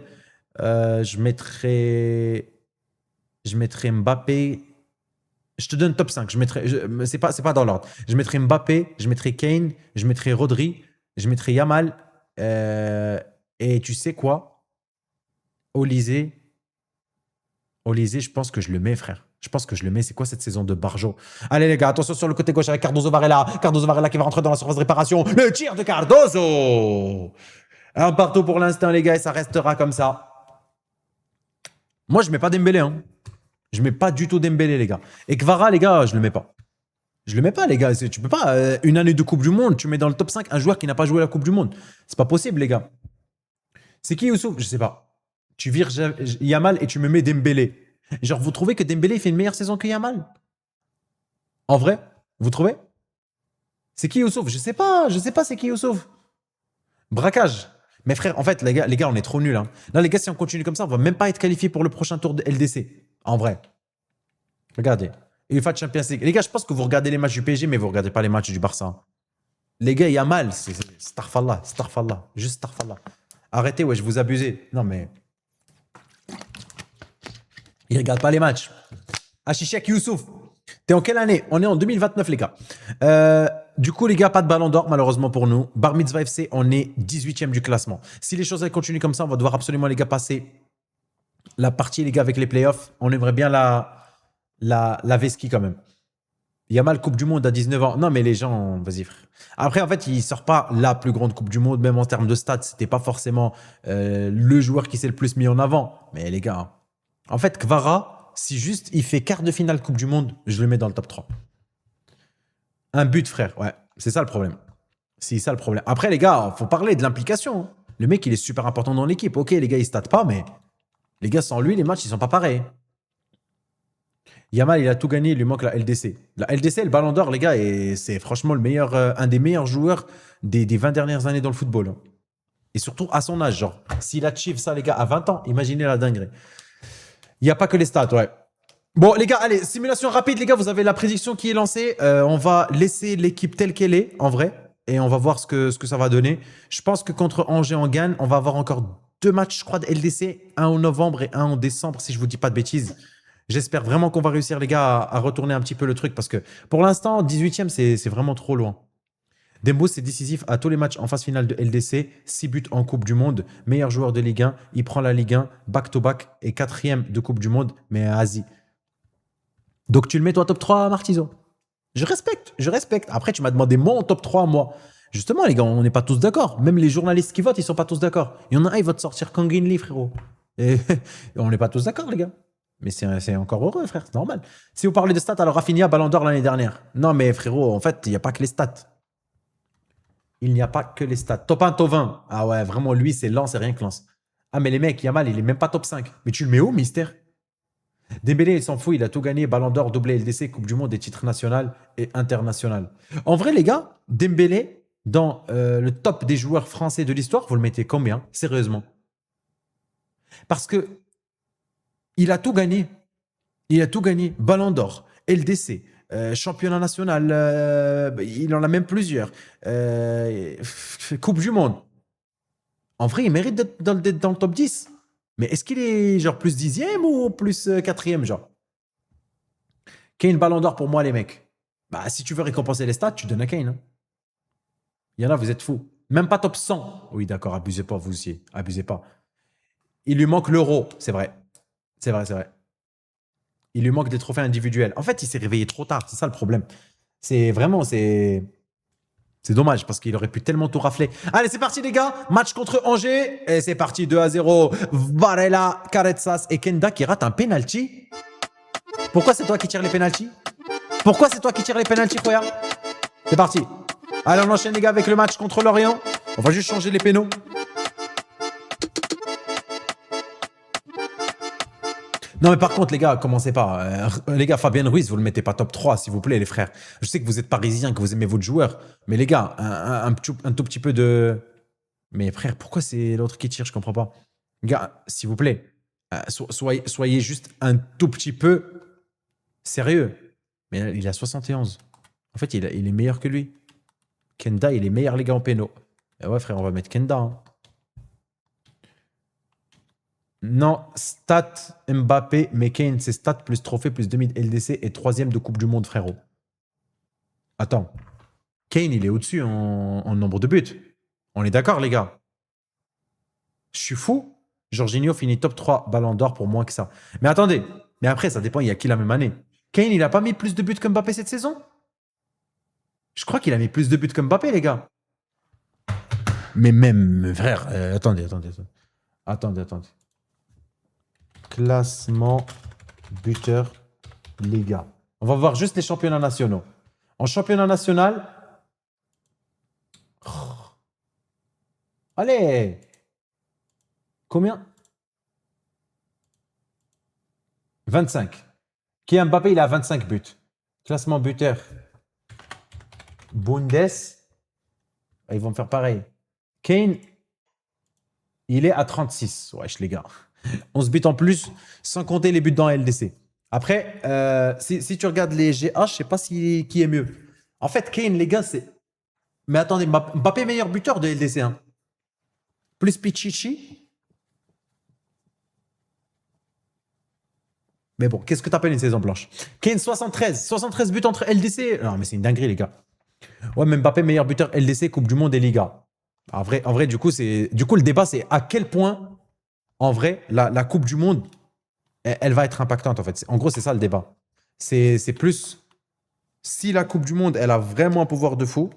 Je mettrais Mbappé. Je te donne top 5. C'est pas dans l'ordre. Je mettrais Mbappé, je mettrais Kane, je mettrais Rodri, je mettrais Yamal. Et tu sais quoi? Olysée, je pense que je le mets, frère. Je pense que je le mets. C'est quoi cette saison de Barjo? Allez, les gars, attention sur le côté gauche avec Cardozo Varela. Cardozo Varela qui va rentrer dans la surface de réparation. Le tir de Cardozo! Un partout pour l'instant, les gars, et ça restera comme ça. Moi, je mets pas Dembélé. Hein. Je mets pas du tout Dembélé, les gars. Et Kvara, les gars, je le mets pas. Je le mets pas, les gars. Tu peux pas, une année de Coupe du Monde, tu mets dans le top 5 un joueur qui n'a pas joué la Coupe du Monde. C'est pas possible, les gars. C'est qui, Youssouf? Je sais pas. Tu vires Yamal et tu me mets Dembélé. Genre, vous trouvez que Dembélé fait une meilleure saison que Yamal? En vrai? Vous trouvez? C'est qui Youssouf? Je sais pas c'est qui Youssouf. Braquage. Mais frère, en fait, les gars, on est trop nuls. Hein. Là, les gars, si on continue comme ça, on va même pas être qualifié pour le prochain tour de LDC. En vrai. Regardez. UEFA Champions League. Les gars, je pense que vous regardez les matchs du PSG, mais vous regardez pas les matchs du Barça. Les gars, Yamal, c'est starfallah. Juste starfallah. Arrêtez, ouais, je vous abusez. Non, mais... Il regarde pas les matchs. Achichek Youssouf. T'es en quelle année? On est en 2029, les gars. Du coup, les gars, pas de ballon d'or, malheureusement pour nous. Bar Mitzvah FC, on est 18e du classement. Si les choses continuent comme ça, on va devoir absolument, les gars, passer la partie, les gars, avec les playoffs. On aimerait bien la Veski quand même. Yamal, Coupe du Monde à 19 ans. Non, mais les gens, vas-y, frère. Après, en fait, il sort pas la plus grande Coupe du Monde, même en termes de stats. C'était pas forcément le joueur qui s'est le plus mis en avant. Mais les gars, en fait, Kvara, si juste il fait quart de finale Coupe du Monde, je le mets dans le top 3. Un but, frère, ouais. C'est ça le problème. C'est ça le problème. Après, les gars, faut parler de l'implication. Le mec, il est super important dans l'équipe. Ok, les gars, ils statent pas, mais les gars, sans lui, les matchs, ils sont pas pareils. Yamal, il a tout gagné, il lui manque la LDC. La LDC, le Ballon d'Or, les gars, et c'est franchement le meilleur, un des meilleurs joueurs des 20 dernières années dans le football. Hein. Et surtout à son âge, genre. S'il achieve ça, les gars, à 20 ans, imaginez la dinguerie. Il n'y a pas que les stats, ouais. Bon, les gars, allez, simulation rapide, les gars, vous avez la prédiction qui est lancée. On va laisser l'équipe telle qu'elle est, en vrai, et on va voir ce que ça va donner. Je pense que contre Angers, on gagne. On va avoir encore 2 matchs, je crois, de LDC, un en novembre et un en décembre, si je vous dis pas de bêtises. J'espère vraiment qu'on va réussir, les gars, à retourner un petit peu le truc, parce que pour l'instant, 18e, c'est vraiment trop loin. Dembo, c'est décisif à tous les matchs en phase finale de LDC, 6 buts en Coupe du Monde, meilleur joueur de Ligue 1, il prend la Ligue 1, back-to-back et 4e de Coupe du Monde, mais à Asie. Donc tu le mets toi top 3, Martizo. Je respecte. Après, tu m'as demandé mon top 3, moi. Justement, les gars, on n'est pas tous d'accord. Même les journalistes qui votent, ils sont pas tous d'accord. Il y en a un, il va te sortir Kangin Lee, frérot. Et on n'est pas tous d'accord, les gars. Mais c'est encore heureux, frère, c'est normal. Si vous parlez de stats, alors Rafinha, Ballon d'Or l'année dernière. Non, mais frérot, en fait, il n'y a pas que les stats. Il n'y a pas que les stats. Top 1, top 20. Ah ouais, vraiment, lui, c'est lent, c'est rien que lance. Ah, mais les mecs, Yamal, il est même pas top 5. Mais tu le mets où, Mystère? Dembélé, il s'en fout, il a tout gagné. Ballon d'Or, doublé LDC, Coupe du Monde, et titres national et international. En vrai, les gars, Dembélé, dans le top des joueurs français de l'histoire, vous le mettez combien? Sérieusement. Parce que il a tout gagné. Il a tout gagné. Ballon d'Or, LDC, championnat national, il en a même plusieurs. Coupe du Monde. En vrai, il mérite d'être dans le top 10. Mais est-ce qu'il est genre plus 10e ou plus 4e, genre? Kane, Ballon d'Or pour moi, les mecs. Bah, si tu veux récompenser les stats, tu donnes à Kane. Hein. Il y en a, vous êtes fous. Même pas top 100. Oui, d'accord, abusez pas, vous aussi. Abusez pas. Il lui manque l'euro, c'est vrai. C'est vrai. Il lui manque des trophées individuels. En fait, il s'est réveillé trop tard. C'est ça le problème. C'est vraiment, c'est dommage parce qu'il aurait pu tellement tout rafler. Allez, c'est parti, les gars. Match contre Angers. Et c'est parti, 2-0. Varela, Caretsas et Kenda qui rate un penalty. Pourquoi c'est toi qui tires les penalties? Pourquoi c'est toi qui tires les penalties, Khoya? C'est parti. Allez, on enchaîne, les gars, avec le match contre Lorient. On va juste changer les pénaux. Non, mais par contre, les gars, commencez pas. Les gars, Fabien Ruiz, vous le mettez pas top 3, s'il vous plaît, les frères. Je sais que vous êtes parisiens, que vous aimez votre joueur. Mais les gars, un tout petit peu de... Mais frère, pourquoi c'est l'autre qui tire? Je comprends pas. Les gars, s'il vous plaît, soyez juste un tout petit peu sérieux. Mais il a 71. En fait, il est meilleur que lui. Kenda, il est meilleur, les gars, en pénaux. Ouais, frère, on va mettre Kenda. Hein. Non, stat Mbappé, mais Kane, c'est stat plus trophée plus 2000 LDC et 3e de Coupe du Monde, frérot. Attends. Kane, il est au-dessus en nombre de buts. On est d'accord, les gars? Je suis fou. Jorginho finit top 3 Ballon d'Or pour moins que ça. Mais attendez. Mais après, ça dépend, il y a qui la même année? Kane, il a pas mis plus de buts que Mbappé cette saison? Je crois qu'il a mis plus de buts que Mbappé, les gars. Mais même, frère, attendez. Classement buteur Liga. On va voir juste les championnats nationaux. En championnat national... Oh. Allez! Combien? 25. Qui Mbappé, il a 25 buts. Classement buteur Bundes. Ils vont me faire pareil. Kane, il est à 36. Wesh, les gars. 11 buts en plus, sans compter les buts dans LDC. Après, si tu regardes les GH, je sais pas qui est mieux. En fait, Kane, les gars, c'est... Mais attendez, Mbappé meilleur buteur de LDC. Hein. Plus Pichichi. Mais bon, qu'est-ce que t'appelles une saison blanche? Kane, 73 buts entre LDC. Non, mais c'est une dinguerie, les gars. Ouais, mais Mbappé meilleur buteur LDC, Coupe du Monde et Liga. En vrai, du coup, le débat, c'est à quel point... En vrai, la Coupe du Monde, elle va être impactante, en fait. En gros, c'est ça le débat. C'est plus... Si la Coupe du Monde, elle a vraiment un pouvoir de fou...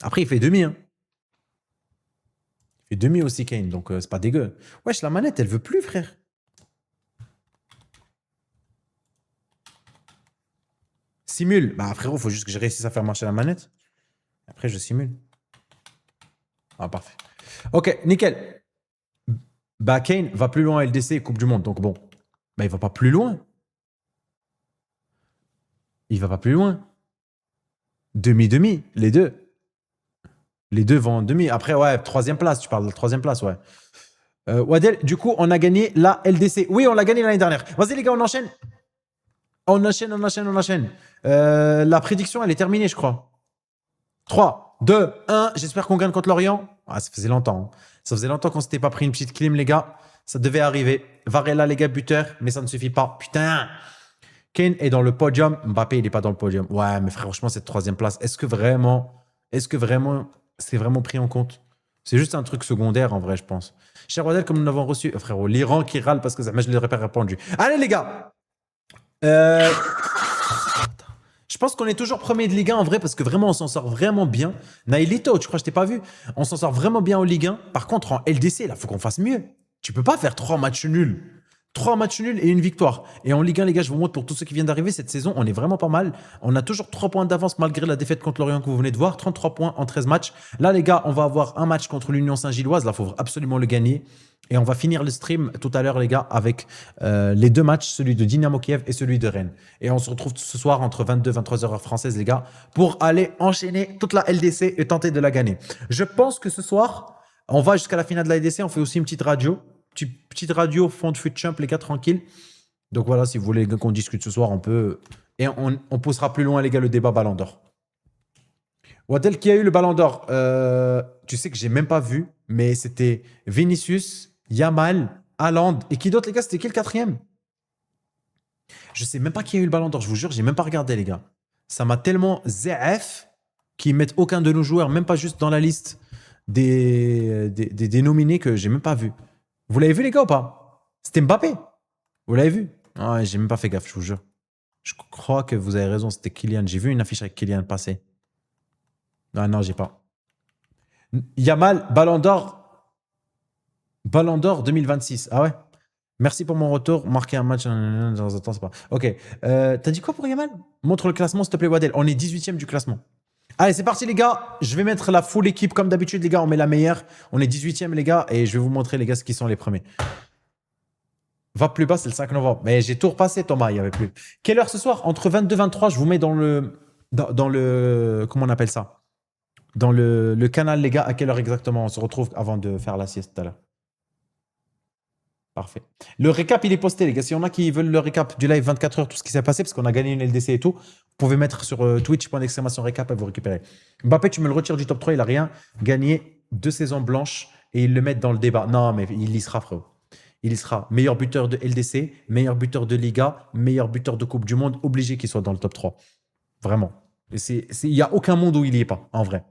Après, il fait demi. Hein. Il fait demi aussi, Kane. Donc, c'est pas dégueu. Wesh, la manette, elle veut plus, frère. Simule. Bah frérot, faut juste que je réussisse à faire marcher la manette. Après, je simule. Ah, parfait. Ok, nickel. Bah Kane va plus loin LDC et Coupe du Monde. Donc bon, bah il va pas plus loin. Il va pas plus loin. Demi-demi, les deux. Les deux vont en demi. Après, ouais, troisième place. Tu parles de la troisième place, ouais. Wadel, du coup, on a gagné la LDC. Oui, on l'a gagné l'année dernière. Vas-y, les gars, on enchaîne. On enchaîne. La prédiction, elle est terminée, je crois. 3, 2, 1. J'espère qu'on gagne contre Lorient. Ah, ça faisait longtemps. Ça faisait longtemps qu'on s'était pas pris une petite clim, les gars. Ça devait arriver. Varela, les gars, buteur. Mais ça ne suffit pas. Putain. Kane est dans le podium. Mbappé, il n'est pas dans le podium. Ouais, mais franchement, cette troisième place, est-ce que vraiment c'est vraiment pris en compte? C'est juste un truc secondaire, en vrai, je pense. Cher Wadel, comme nous l'avons reçu, frérot, l'Iran qui râle parce que ça, mais je ne l'aurais pas répondu. Allez, les gars. Je pense qu'on est toujours premier de Ligue 1 en vrai parce que vraiment on s'en sort vraiment bien. Nailito, tu crois que je t'ai pas vu? On s'en sort vraiment bien en Ligue 1. Par contre, en LDC, là, faut qu'on fasse mieux. Tu peux pas faire 3 matchs nuls. 3 matchs nuls et une victoire. Et en Ligue 1, les gars, je vous montre pour tous ceux qui viennent d'arriver, cette saison, on est vraiment pas mal. On a toujours 3 points d'avance malgré la défaite contre Lorient que vous venez de voir. 33 points en 13 matchs. Là, les gars, on va avoir un match contre l'Union Saint-Gilloise. Là, il faut absolument le gagner. Et on va finir le stream tout à l'heure, les gars, avec les 2 matchs, celui de Dynamo Kiev et celui de Rennes. Et on se retrouve ce soir entre 22 et 23h heure française, les gars, pour aller enchaîner toute la LDC et tenter de la gagner. Je pense que ce soir, on va jusqu'à la finale de la LDC. On fait aussi une petite radio. Petite radio, fond de fut champ, les gars, tranquille. Donc voilà, si vous voulez qu'on discute ce soir, on peut. Et on poussera plus loin, les gars, le débat Ballon d'Or. Wadel, qui a eu le Ballon d'Or? Tu sais que j'ai même pas vu, mais c'était Vinicius, Yamal, Haaland. Et qui d'autre, les gars? C'était qui le 4e? Je sais même pas qui a eu le Ballon d'Or, je vous jure, j'ai même pas regardé, les gars. Ça m'a tellement ZF qu'ils mettent aucun de nos joueurs, même pas juste dans la liste des nominés, que j'ai même pas vu. Vous l'avez vu, les gars, ou pas? C'était Mbappé. Vous l'avez vu? Ah, j'ai même pas fait gaffe, je vous jure. Je crois que vous avez raison, c'était Kylian. J'ai vu une affiche avec Kylian passer. Non, j'ai pas. Yamal, Ballon d'Or 2026. Ah ouais? Merci pour mon retour. Marquer un match dans un temps, c'est pas. Ok. T'as dit quoi pour Yamal? Montre le classement, s'il te plaît, Wadel. On est 18e du classement. Allez, c'est parti, les gars. Je vais mettre la full équipe comme d'habitude, les gars. On met la meilleure. On est 18e, les gars. Et je vais vous montrer, les gars, ce qui sont les premiers. Va plus bas, c'est le 5 novembre. Mais j'ai tout repassé, Thomas. Il n'y avait plus. Quelle heure ce soir? Entre 22 et 23, je vous mets dans le. Comment on appelle ça? Dans le canal, les gars. À quelle heure exactement? On se retrouve avant de faire la sieste tout à l'heure. Parfait. Le récap, il est posté, les gars. S'il y en a qui veulent le récap du live 24 heures, tout ce qui s'est passé, parce qu'on a gagné une LDC et tout, vous pouvez mettre sur Twitch.récap et vous récupérer. Mbappé, tu me le retires du top 3, il n'a rien gagné 2 saisons blanches et ils le mettent dans le débat. Non, mais il y sera, frérot. Il y sera meilleur buteur de LDC, meilleur buteur de Liga, meilleur buteur de Coupe du Monde, obligé qu'il soit dans le top 3. Vraiment. Il n'y a aucun monde où il n'y est pas, en vrai.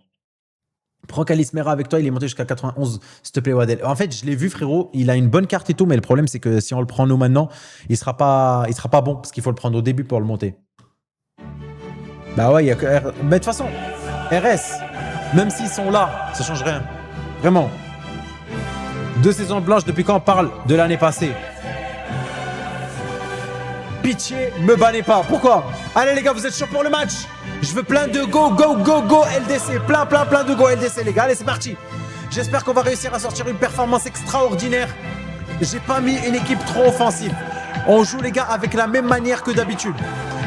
Prends Calismera avec toi, il est monté jusqu'à 91, s'il te plaît, Wadel. En fait, je l'ai vu, frérot, il a une bonne carte et tout, mais le problème, c'est que si on le prend nous maintenant, il sera pas bon, parce qu'il faut le prendre au début pour le monter. Bah ouais, il y a que mais de toute façon, RS, même s'ils sont là, ça change rien. Vraiment. 2 saisons blanches, depuis quand on parle de l'année passée? Pitié, me bannez pas. Pourquoi? Allez, les gars, vous êtes chauds pour le match? Je veux plein de go LDC. Plein de go LDC, les gars. Allez, c'est parti. J'espère qu'on va réussir à sortir une performance extraordinaire. J'ai pas mis une équipe trop offensive. On joue, les gars, avec la même manière que d'habitude.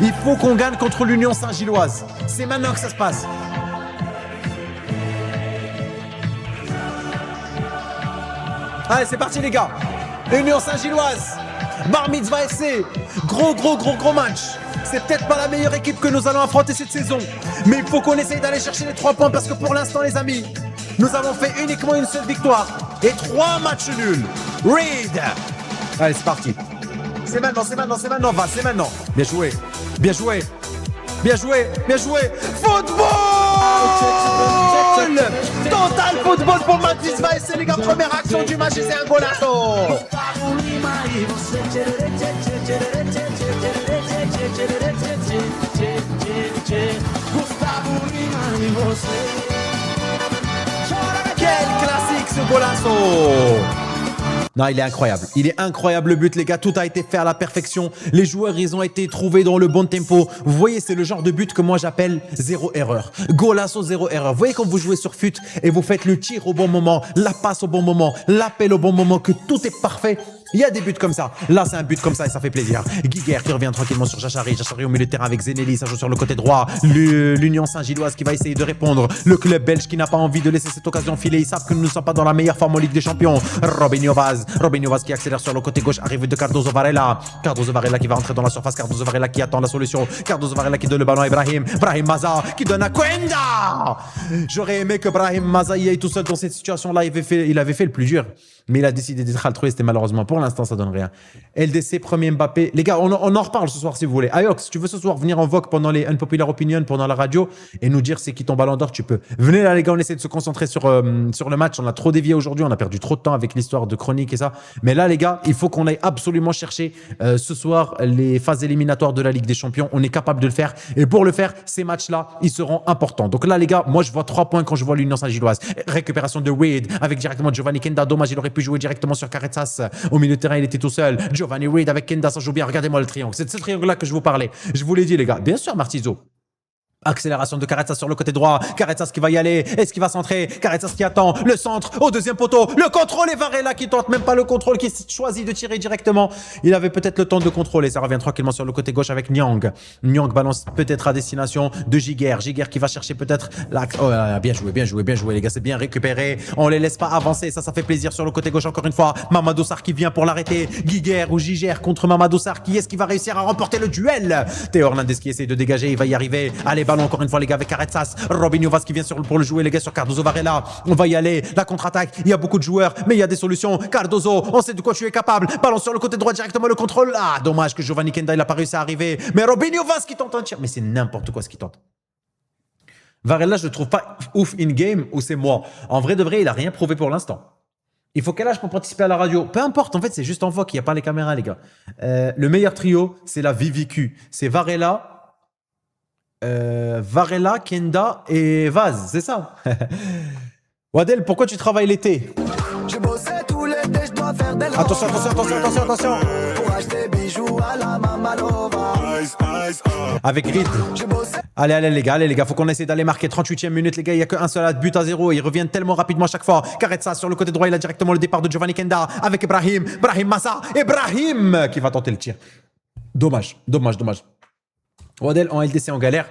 Il faut qu'on gagne contre l'Union Saint-Gilloise. C'est maintenant que ça se passe. Allez, c'est parti, les gars. Union Saint-Gilloise. Bar Mitzvah FC. Gros match. C'est peut-être pas la meilleure équipe que nous allons affronter cette saison. Mais il faut qu'on essaye d'aller chercher les 3 points parce que pour l'instant, les amis, nous avons fait uniquement une seule victoire et 3 matchs nuls. Read. Allez, c'est parti. C'est maintenant, va, c'est maintenant. Bien joué. Football! Total football pour Bar Mitzvah FC, les gars. Première action du match et c'est un golasso. Quel classique ce golasso! Non, il est incroyable. Il est incroyable le but, les gars. Tout a été fait à la perfection. Les joueurs, ils ont été trouvés dans le bon tempo. Vous voyez, c'est le genre de but que moi j'appelle zéro erreur. Golasso, zéro erreur. Vous voyez quand vous jouez sur FUT et vous faites le tir au bon moment, la passe au bon moment, l'appel au bon moment, que tout est parfait. Il y a des buts comme ça. Là, c'est un but comme ça et ça fait plaisir. Guiguer qui revient tranquillement sur Jachari. Jachari au milieu de terrain avec Zeneli. Ça joue sur le côté droit. L'Union Saint-Gilloise qui va essayer de répondre. Le club belge qui n'a pas envie de laisser cette occasion filer. Ils savent que nous ne sommes pas dans la meilleure forme en Ligue des Champions. Robinho Vaz qui accélère sur le côté gauche. Arrive de Cardozo Varela. Cardozo Varela qui va rentrer dans la surface. Cardozo Varela qui attend la solution. Cardozo Varela qui donne le ballon à Brahim. Brahim Maza qui donne à Kwenda. J'aurais aimé que Brahim Maza y aille tout seul dans cette situation-là. Il avait fait le plus dur. Mais il a décidé d'être altruiste et malheureusement, pour l'instant, ça donne rien. LDC, premier Mbappé. Les gars, on en reparle ce soir si vous voulez. Ayox, tu veux ce soir venir en vogue pendant les Unpopular Opinion, pendant la radio et nous dire c'est qui ton ballon d'or, tu peux. Venez là, les gars, on essaie de se concentrer sur le match. On a trop dévié aujourd'hui, on a perdu trop de temps avec l'histoire de chronique et ça. Mais là, les gars, il faut qu'on aille absolument chercher ce soir les phases éliminatoires de la Ligue des Champions. On est capable de le faire. Et pour le faire, ces matchs-là, ils seront importants. Donc là, les gars, moi, je vois 3 points quand je vois l'Union Saint-Gilloise. Récupération de Reed avec directement Giovanni Kenda. Dommage, il aurait pu jouer directement sur Carretzas. Au milieu de terrain, il était tout seul. Giovanni Reed avec Kenda, ça joue bien. Regardez-moi le triangle. C'est de ce triangle-là que je vous parlais. Je vous l'ai dit, les gars. Bien sûr, Martizo. Accélération de Carretzas sur le côté droit. Carretzas qui va y aller. Est-ce qu'il va centrer? Carretzas qui attend. Le centre au deuxième poteau. Le contrôle et Varela qui tente même pas le contrôle, qui choisit de tirer directement. Il avait peut-être le temps de contrôler. Ça revient tranquillement sur le côté gauche avec Nyang. Nyang balance peut-être à destination de Giguer. Giguer qui va chercher peut-être la... Oh là là, bien joué les gars. C'est bien récupéré. On les laisse pas avancer. Ça fait plaisir sur le côté gauche encore une fois. Mamadou Sarr qui vient pour l'arrêter. Giguer ou Giguer contre Mamadou Sarr. Qui est-ce qui va réussir à remporter le duel? Théo Hernandez qui essaie de dégager. Il va y arriver. Allez, encore une fois les gars avec Carretzas, Robinho Vaz qui vient pour le jouer les gars sur Cardozo Varela. On va y aller, la contre-attaque, il y a beaucoup de joueurs mais il y a des solutions. Cardozo, on sait de quoi tu es capable. Ballon sur le côté droit directement le contrôle. Ah, dommage que Giovanni Kenda il a pas réussi à arriver. Mais Robinho Vaz qui tente un tir, mais c'est n'importe quoi ce qu'il tente. Varela, je le trouve pas ouf in-game ou c'est moi. En vrai de vrai, il a rien prouvé pour l'instant. Il faut quel âge pour participer à la radio? Peu importe, en fait, c'est juste en voix qu'il n'y a pas les caméras, les gars. Le meilleur trio, c'est la VVQ. C'est Varela, Kenda et Vaz, c'est ça. Wadel, pourquoi tu travailles l'été? Je bossais tout l'été, je dois faire des Attention. pour acheter bijoux à la Mamalova. Avec Reed. Je bossais. Allez les gars, faut qu'on essaie d'aller marquer 38e minute les gars, il n'y a qu'un seul but à 0, ils reviennent tellement rapidement à chaque fois. Carretzas sur le côté droit, il a directement le départ de Giovanni Kenda avec Brahim Massa, Brahim qui va tenter le tir. Dommage. Wadel, en LDC en galère,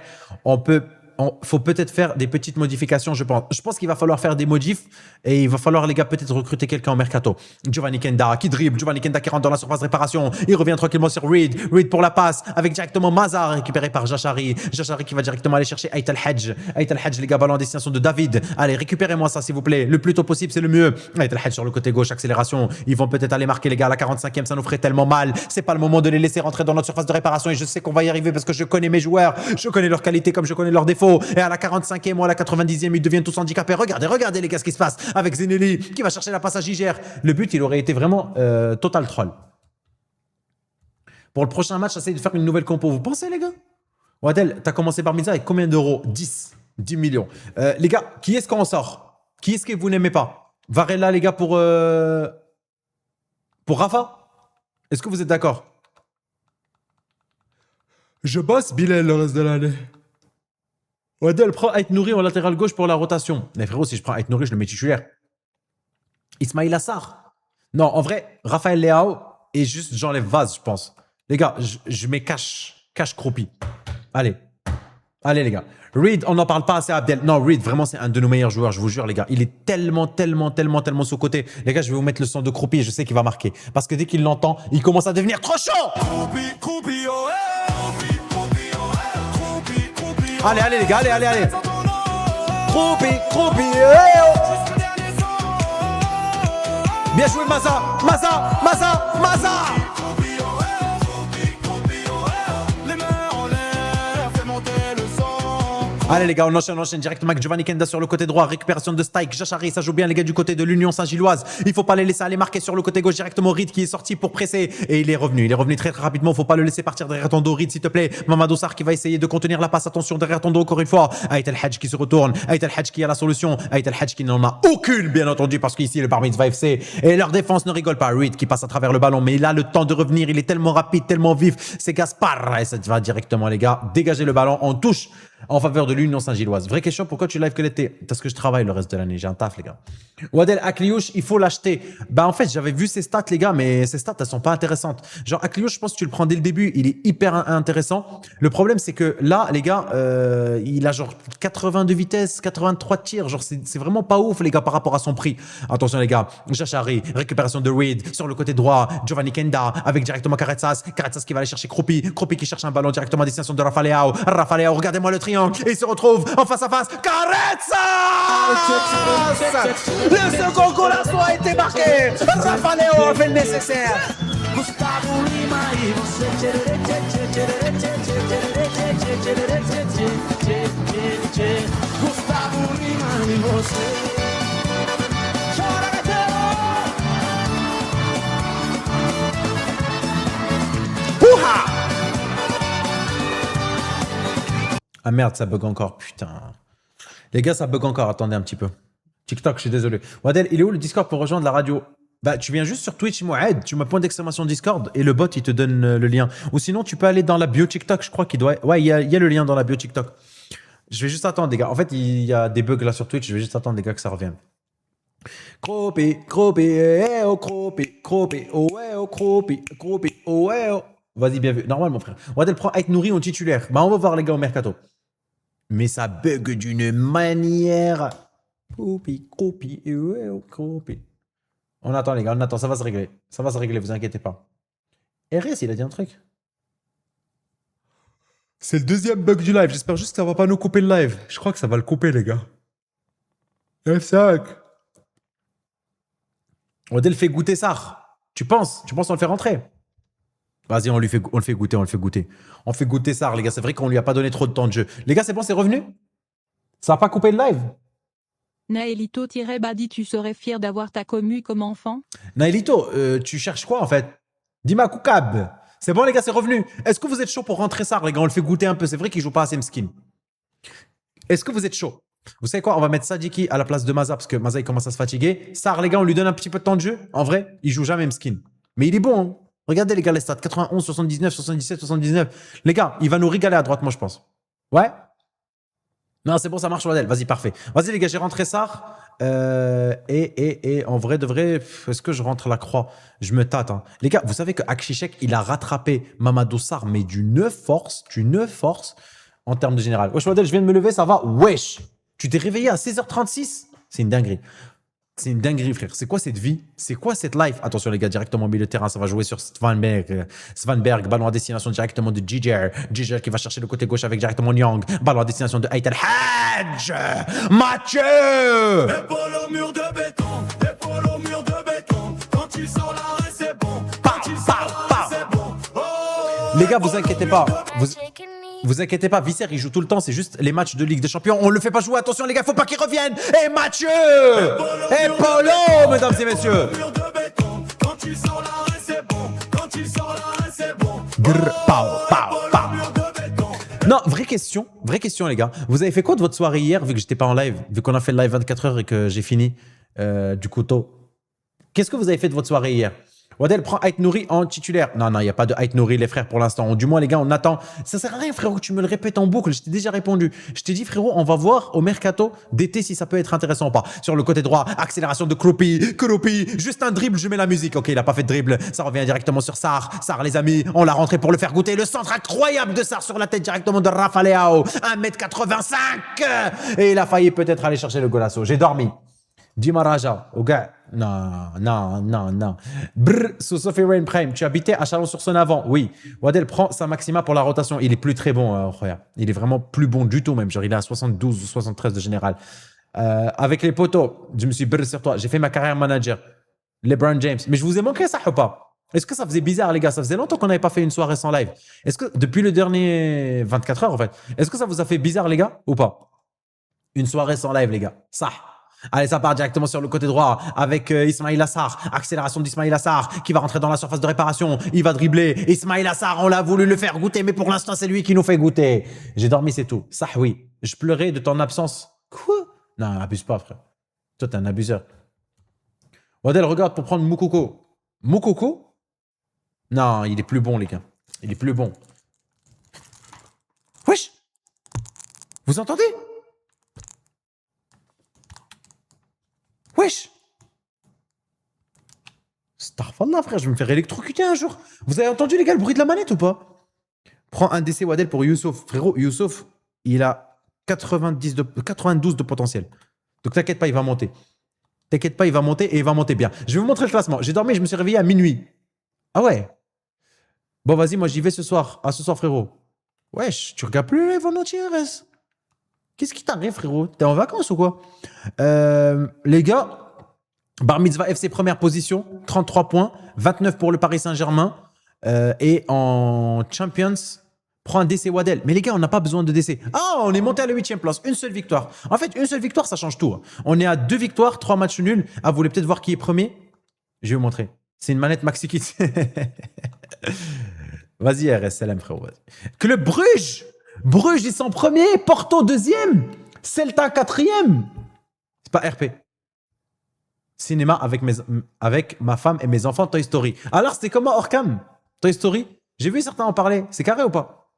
faut peut-être faire des petites modifications, je pense. Je pense qu'il va falloir faire des modifs et il va falloir, les gars, peut-être recruter quelqu'un en mercato. Giovanni Kenda qui dribble, Giovanni Kenda qui rentre dans la surface de réparation. Il revient tranquillement sur Reed. Reed pour la passe avec directement Mazar récupéré par Jachari. Jachari qui va directement aller chercher Ait Al-Hadj. Ait Al-Hadj, les gars, ballon en destination de David. Allez, récupérez-moi ça, s'il vous plaît. Le plus tôt possible, c'est le mieux. Ait Al-Hadj sur le côté gauche, accélération. Ils vont peut-être aller marquer, les gars, à la 45e. Ça nous ferait tellement mal. C'est pas le moment de les laisser rentrer dans notre surface de réparation et je sais qu'on va y arriver parce que je connais mes joueurs. Je connais leurs qualités comme je connais leurs défauts. Et à la 45e ou à la 90e, ils deviennent tous handicapés. Regardez les gars ce qui se passe avec Zeneli qui va chercher la passe à Giguer. Le but, il aurait été vraiment total troll. Pour le prochain match, j'essaie de faire une nouvelle compo. Vous pensez, les gars? Wadel, t'as commencé par Miza avec combien d'euros? 10 millions. Les gars, qui est-ce qu'on sort? Qui est-ce que vous n'aimez pas? Varela, les gars, pour Rafa? Est-ce que vous êtes d'accord? Je bosse Bilal le reste de l'année. Wadel prend Ait Nouri en latéral gauche pour la rotation. Mais frérot, si je prends Ait Nouri, je le mets titulaire. Ismail Assar. Non, en vrai, Raphaël Leao et juste j'enlève Vaz, je pense. Les gars, je mets cash croupi. Allez, les gars. Reed, on n'en parle pas assez à Abdel. Non, Reed, vraiment, c'est un de nos meilleurs joueurs, je vous jure, les gars. Il est tellement sous-côté. Les gars, je vais vous mettre le son de Croupi et je sais qu'il va marquer. Parce que dès qu'il l'entend, il commence à devenir trop chaud. Allez, les gars, allez. Croupi, bien joué, Maza. Allez les gars, on enchaîne directement avec Giovanni Kenda sur le côté droit. Récupération de Stike, Jachari, ça joue bien les gars du côté de l'Union Saint-Gilloise. Il faut pas les laisser aller marquer sur le côté gauche directement. Reed qui est sorti pour presser et il est revenu. Il est revenu très rapidement. Faut pas le laisser partir derrière ton dos. Reed s'il te plaît. Mamadou Sarr qui va essayer de contenir la passe. Attention derrière ton dos encore une fois. Aït El Hadj qui se retourne. Aït El Hadj qui a la solution. Aït El Hadj qui n'en a aucune bien entendu parce qu'ici le Bar Mitzvah FC et leur défense ne rigole pas. Reed qui passe à travers le ballon mais il a le temps de revenir. Il est tellement rapide, tellement vif. C'est Gaspard et ça va directement les gars. Dégager le ballon. On touche en faveur de l'Union Saint-Gilloise. Vraie question, pourquoi tu live que l'été? Parce que je travaille le reste de l'année, j'ai un taf les gars. Wadel Akliouche, il faut l'acheter. Bah en fait, j'avais vu ses stats les gars, mais ses stats elles sont pas intéressantes. Genre Akliouche, je pense que tu le prends dès le début, il est hyper intéressant. Le problème c'est que là les gars, il a genre 80 de vitesse, 83 de tir, genre c'est vraiment pas ouf les gars par rapport à son prix. Attention les gars, Jachari, récupération de Reed sur le côté droit, Giovanni Kenda avec directement Karetsas qui va aller chercher Kroupi qui cherche un ballon directement à destination de Rafa Leao, regardez-moi le triangle et il se retrouve en face à face. Karetsas! Le second golasso a été marqué. Rafa Leao a fait le nécessaire. Gustavo Lima e você Gustavo Lima e você Chora Ouha! Ah merde, ça bug encore, putain. Les gars, ça bug encore, attendez un petit peu. TikTok, je suis désolé. Wadel, il est où le Discord pour rejoindre la radio? Bah, tu viens juste sur Twitch, Mouad, tu mets point d'exclamation Discord et le bot, il te donne le lien. Ou sinon, tu peux aller dans la bio TikTok, je crois qu'il doit... Ouais, il y a le lien dans la bio TikTok. Je vais juste attendre, les gars. En fait, il y a des bugs là sur Twitch, je vais juste attendre, les gars, que ça revienne. Cropi, oh, cropi, oh, cropi, oh, oh. Vas-y, bien vu. Normal, mon frère. Wadel prend Aït Nouri en titulaire. Bah, on va voir, les gars, au mercato. Mais ça bug d'une manière... Cropi, On attend, les gars, on attend, ça va se régler. Ça va se régler, vous inquiétez pas. RS, il a dit un truc. C'est le deuxième bug du live. J'espère juste que ça va pas nous couper le live. Je crois que ça va le couper, les gars. F5. Odell fait goûter Sarr. Tu penses on le fait rentrer? Vas-y, on le fait goûter. On fait goûter Sarr, les gars. C'est vrai qu'on lui a pas donné trop de temps de jeu. Les gars, c'est bon, c'est revenu? Ça a pas coupé le live? Naelito-Badi, tu serais fier d'avoir ta commu comme enfant? Naelito, tu cherches quoi en fait? Dima Koukab. C'est bon les gars, c'est revenu. Est-ce que vous êtes chaud pour rentrer Sarr les gars? On le fait goûter un peu. C'est vrai qu'il joue pas assez skin. Est-ce que vous êtes chaud? Vous savez quoi? On va mettre Sadiki à la place de Maza parce que Maza il commence à se fatiguer. Sarr les gars, on lui donne un petit peu de temps de jeu. En vrai, il joue jamais skin. Mais il est bon. Hein. Regardez les gars les stats. 91, 79, 77, 79. Les gars, il va nous régaler à droite moi je pense. Ouais? Non, c'est bon, ça marche, Wadel. Vas-y, parfait. Vas-y, les gars, j'ai rentré Sarr. Et en vrai de vrai, est-ce que je rentre la croix? Je me tâte. Hein. Les gars, vous savez que Akshishek, il a rattrapé Mamadou Sarr, mais d'une force en termes de général. Wesh, Wadel, je viens de me lever, ça va? Wesh! Tu t'es réveillé à 16h36? C'est une dinguerie. C'est une dinguerie, frère. C'est quoi cette vie? C'est quoi cette life? Attention, les gars, directement au milieu de terrain, ça va jouer sur Svanberg, ballon à destination directement de Giger. Giger qui va chercher le côté gauche avec directement Nyang. Ballon à destination de Aït El Hadj. Mathieu! Épaule au mur de béton, épaule au mur de béton. Quand il sort l'arrêt, c'est bon. Quand il sort l'arrêt, c'est bon. Oh, les gars, vous inquiétez pas. Vous inquiétez pas, Visser il joue tout le temps, c'est juste les matchs de Ligue des Champions. On le fait pas jouer, attention les gars, faut pas qu'il revienne. Et Mathieu! Et Polo, mesdames et messieurs! Quand il sort l'arrêt, c'est bon. Quand il sort l'arrêt, c'est bon. Non, vraie question les gars. Vous avez fait quoi de votre soirée hier, vu que j'étais pas en live, vu qu'on a fait le live 24 heures et que j'ai fini du couteau? Qu'est-ce que vous avez fait de votre soirée hier? Wadel prend Aït Nouri en titulaire. Non, il n'y a pas de Aït Nouri, les frères, pour l'instant. Du moins, les gars, on attend. Ça sert à rien, frérot, que tu me le répètes en boucle. Je t'ai déjà répondu. Je t'ai dit, frérot, on va voir au mercato d'été si ça peut être intéressant ou pas. Sur le côté droit, accélération de Kroupi. Juste un dribble, je mets la musique. Ok, il n'a pas fait de dribble. Ça revient directement sur Sarr. Sarr, les amis, on l'a rentré pour le faire goûter. Le centre incroyable de Sarr sur la tête directement de Rafa Leao. 1m85. Et il a failli peut-être aller chercher le golasso. J'ai dormi. Dima Raja, au gars, non. Brr, sous Sophie Rain Prime, tu habitais à Chalon-sur-Saône avant? Oui. Wadel prend sa maxima pour la rotation. Il est plus très bon, Roya. Il est vraiment plus bon du tout, même. Genre, il est à 72 ou 73 de général. Avec les potos, je me suis brr sur toi. J'ai fait ma carrière manager. LeBron James. Mais je vous ai manqué ça ou pas? Est-ce que ça faisait bizarre, les gars? Ça faisait longtemps qu'on n'avait pas fait une soirée sans live. Est-ce que, depuis le dernier 24 heures, en fait, est-ce que ça vous a fait bizarre, les gars, ou pas? Une soirée sans live, les gars. Ça. Allez, ça part directement sur le côté droit avec Ismail Assar. Accélération d'Ismail Assar qui va rentrer dans la surface de réparation. Il va dribbler. Ismail Assar, on l'a voulu le faire goûter, mais pour l'instant, c'est lui qui nous fait goûter. J'ai dormi, c'est tout. Ça, oui. Je pleurais de ton absence. Quoi? Non, abuse pas, frère. Toi, t'es un abuseur. Wadel, regarde pour prendre Moukoko. Moukoko? Non, il est plus bon, les gars. Il est plus bon. Wesh! Vous entendez? Wesh! Starfallah, frère, je vais me faire électrocuter un jour. Vous avez entendu, les gars, le bruit de la manette ou pas? Prends un DC Wadel pour Youssouf. Frérot, Youssouf, il a 92 de potentiel. Donc t'inquiète pas, il va monter. T'inquiète pas, il va monter et il va monter bien. Je vais vous montrer le classement. J'ai dormi, je me suis réveillé à minuit. Ah ouais? Bon, vas-y, moi j'y vais ce soir. À ce soir, frérot. Wesh, tu regardes plus les volontiers, RS. Qu'est-ce qui t'arrive, frérot? T'es en vacances ou quoi? Les gars, Bar Mitzvah FC première position, 33 points, 29 pour le Paris Saint-Germain. Et en Champions, prend un DC Wadel. Mais les gars, on n'a pas besoin de DC. Ah, on est monté à la 8e place. Une seule victoire. En fait, une seule victoire, ça change tout. On est à 2 victoires, 3 matchs nuls. Ah, vous voulez peut-être voir qui est premier? Je vais vous montrer. C'est une manette Maxi Kit. Vas-y, RS, salam, frérot. Vas-y. Club Bruges. Bruges, ils sont premiers. Porto, deuxième. Celta, quatrième. C'est pas RP. Cinéma avec ma femme et mes enfants, Toy Story. Alors, c'était comment Orcam? Toy Story? J'ai vu certains en parler. C'est carré ou pas?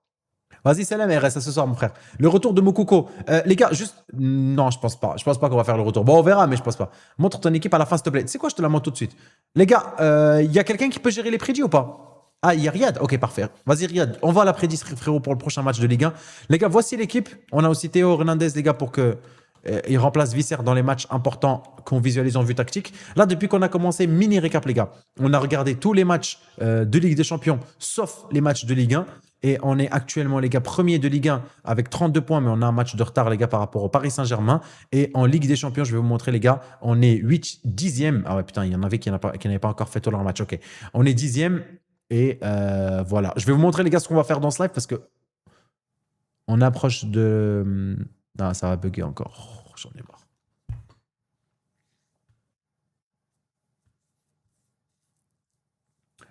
Vas-y, salam, RS, à ce soir, mon frère. Le retour de Moukoko. Les gars, juste... Non, je pense pas. Je pense pas qu'on va faire le retour. Bon, on verra, mais je pense pas. Montre ton équipe à la fin, s'il te plaît. Tu sais quoi, je te la montre tout de suite. Les gars, y a quelqu'un qui peut gérer les prédits ou pas? Ah, il y a Riyad. Ok, parfait. Vas-y, Riyad. On va à la prédit, frérot, pour le prochain match de Ligue 1. Les gars, voici l'équipe. On a aussi Théo Hernandez, les gars, pour que... il remplace Visser dans les matchs importants qu'on visualise en vue tactique. Là, depuis qu'on a commencé, mini récap, les gars. On a regardé tous les matchs de Ligue des Champions, sauf les matchs de Ligue 1. Et on est actuellement, les gars, premier de Ligue 1 avec 32 points, mais on a un match de retard, les gars, par rapport au Paris Saint-Germain. Et en Ligue des Champions, je vais vous montrer, les gars, on est 10e. Ah ouais, putain, il y en avait qui n'avaient pas encore fait tout leur match. Ok. On est 10e. Et voilà. Je vais vous montrer, les gars, ce qu'on va faire dans ce live parce que on approche de... Non, ça va bugger encore. Oh, j'en ai marre.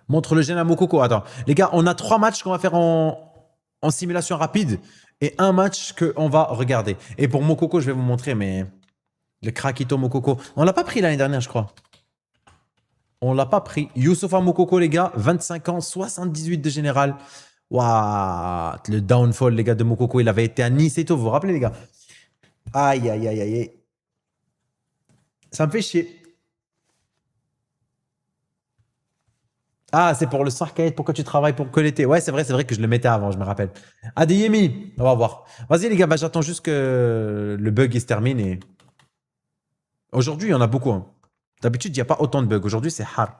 Montre le gène à Moukoko. Attends. Les gars, on a 3 matchs qu'on va faire en simulation rapide et un match qu'on va regarder. Et pour Moukoko, je vais vous montrer, mais le Krakito Moukoko. On l'a pas pris l'année dernière, je crois. On l'a pas pris. Youssoufa Moukoko, les gars, 25 ans, 78 de général. Waouh, le downfall, les gars, de Moukoko. Il avait été à Nice et tout. Vous vous rappelez, les gars? Aïe, aïe, aïe, aïe. Ça me fait chier. Ah, c'est pour le Sarkite, pourquoi tu travailles pour que l'été? Ouais, c'est vrai que je le mettais avant, je me rappelle. Adeyemi, on va voir. Vas-y, les gars, bah, j'attends juste que le bug il se termine. Et... Aujourd'hui, il y en a beaucoup. Hein. D'habitude, il n'y a pas autant de bugs. Aujourd'hui, c'est hard.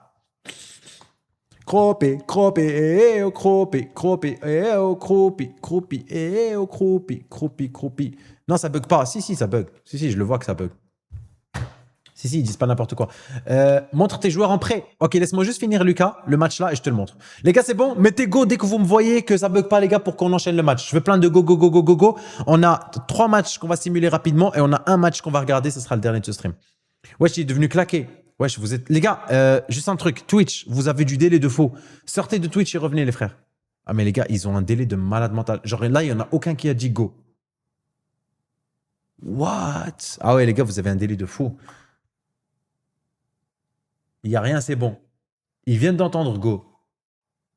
Croupi, croupi, eh oh, croupi, croupi, eh oh, croupi, croupi, eh oh, croupi, croupi, croupi. Non, ça bug pas. Si, ça bug. Si, je le vois que ça bug. Si, ils disent pas n'importe quoi. Montre tes joueurs en prêt. Ok, laisse-moi juste finir, Lucas, le match là, et je te le montre. Les gars, c'est bon? Mettez go dès que vous me voyez que ça bug pas, les gars, pour qu'on enchaîne le match. Je veux plein de go, go, go, go, go, go. On a 3 matchs qu'on va simuler rapidement et on a un match qu'on va regarder. Ce sera le dernier de ce stream. Wesh, il est devenu claqué. Wesh, vous êtes... Les gars, juste un truc. Twitch, vous avez du délai de faux. Sortez de Twitch et revenez, les frères. Ah, mais les gars, ils ont un délai de malade mental. Genre là, il n'y en a aucun qui a dit go. What? Ah ouais, les gars, vous avez un délai de fou. Il n'y a rien, c'est bon. Ils viennent d'entendre go.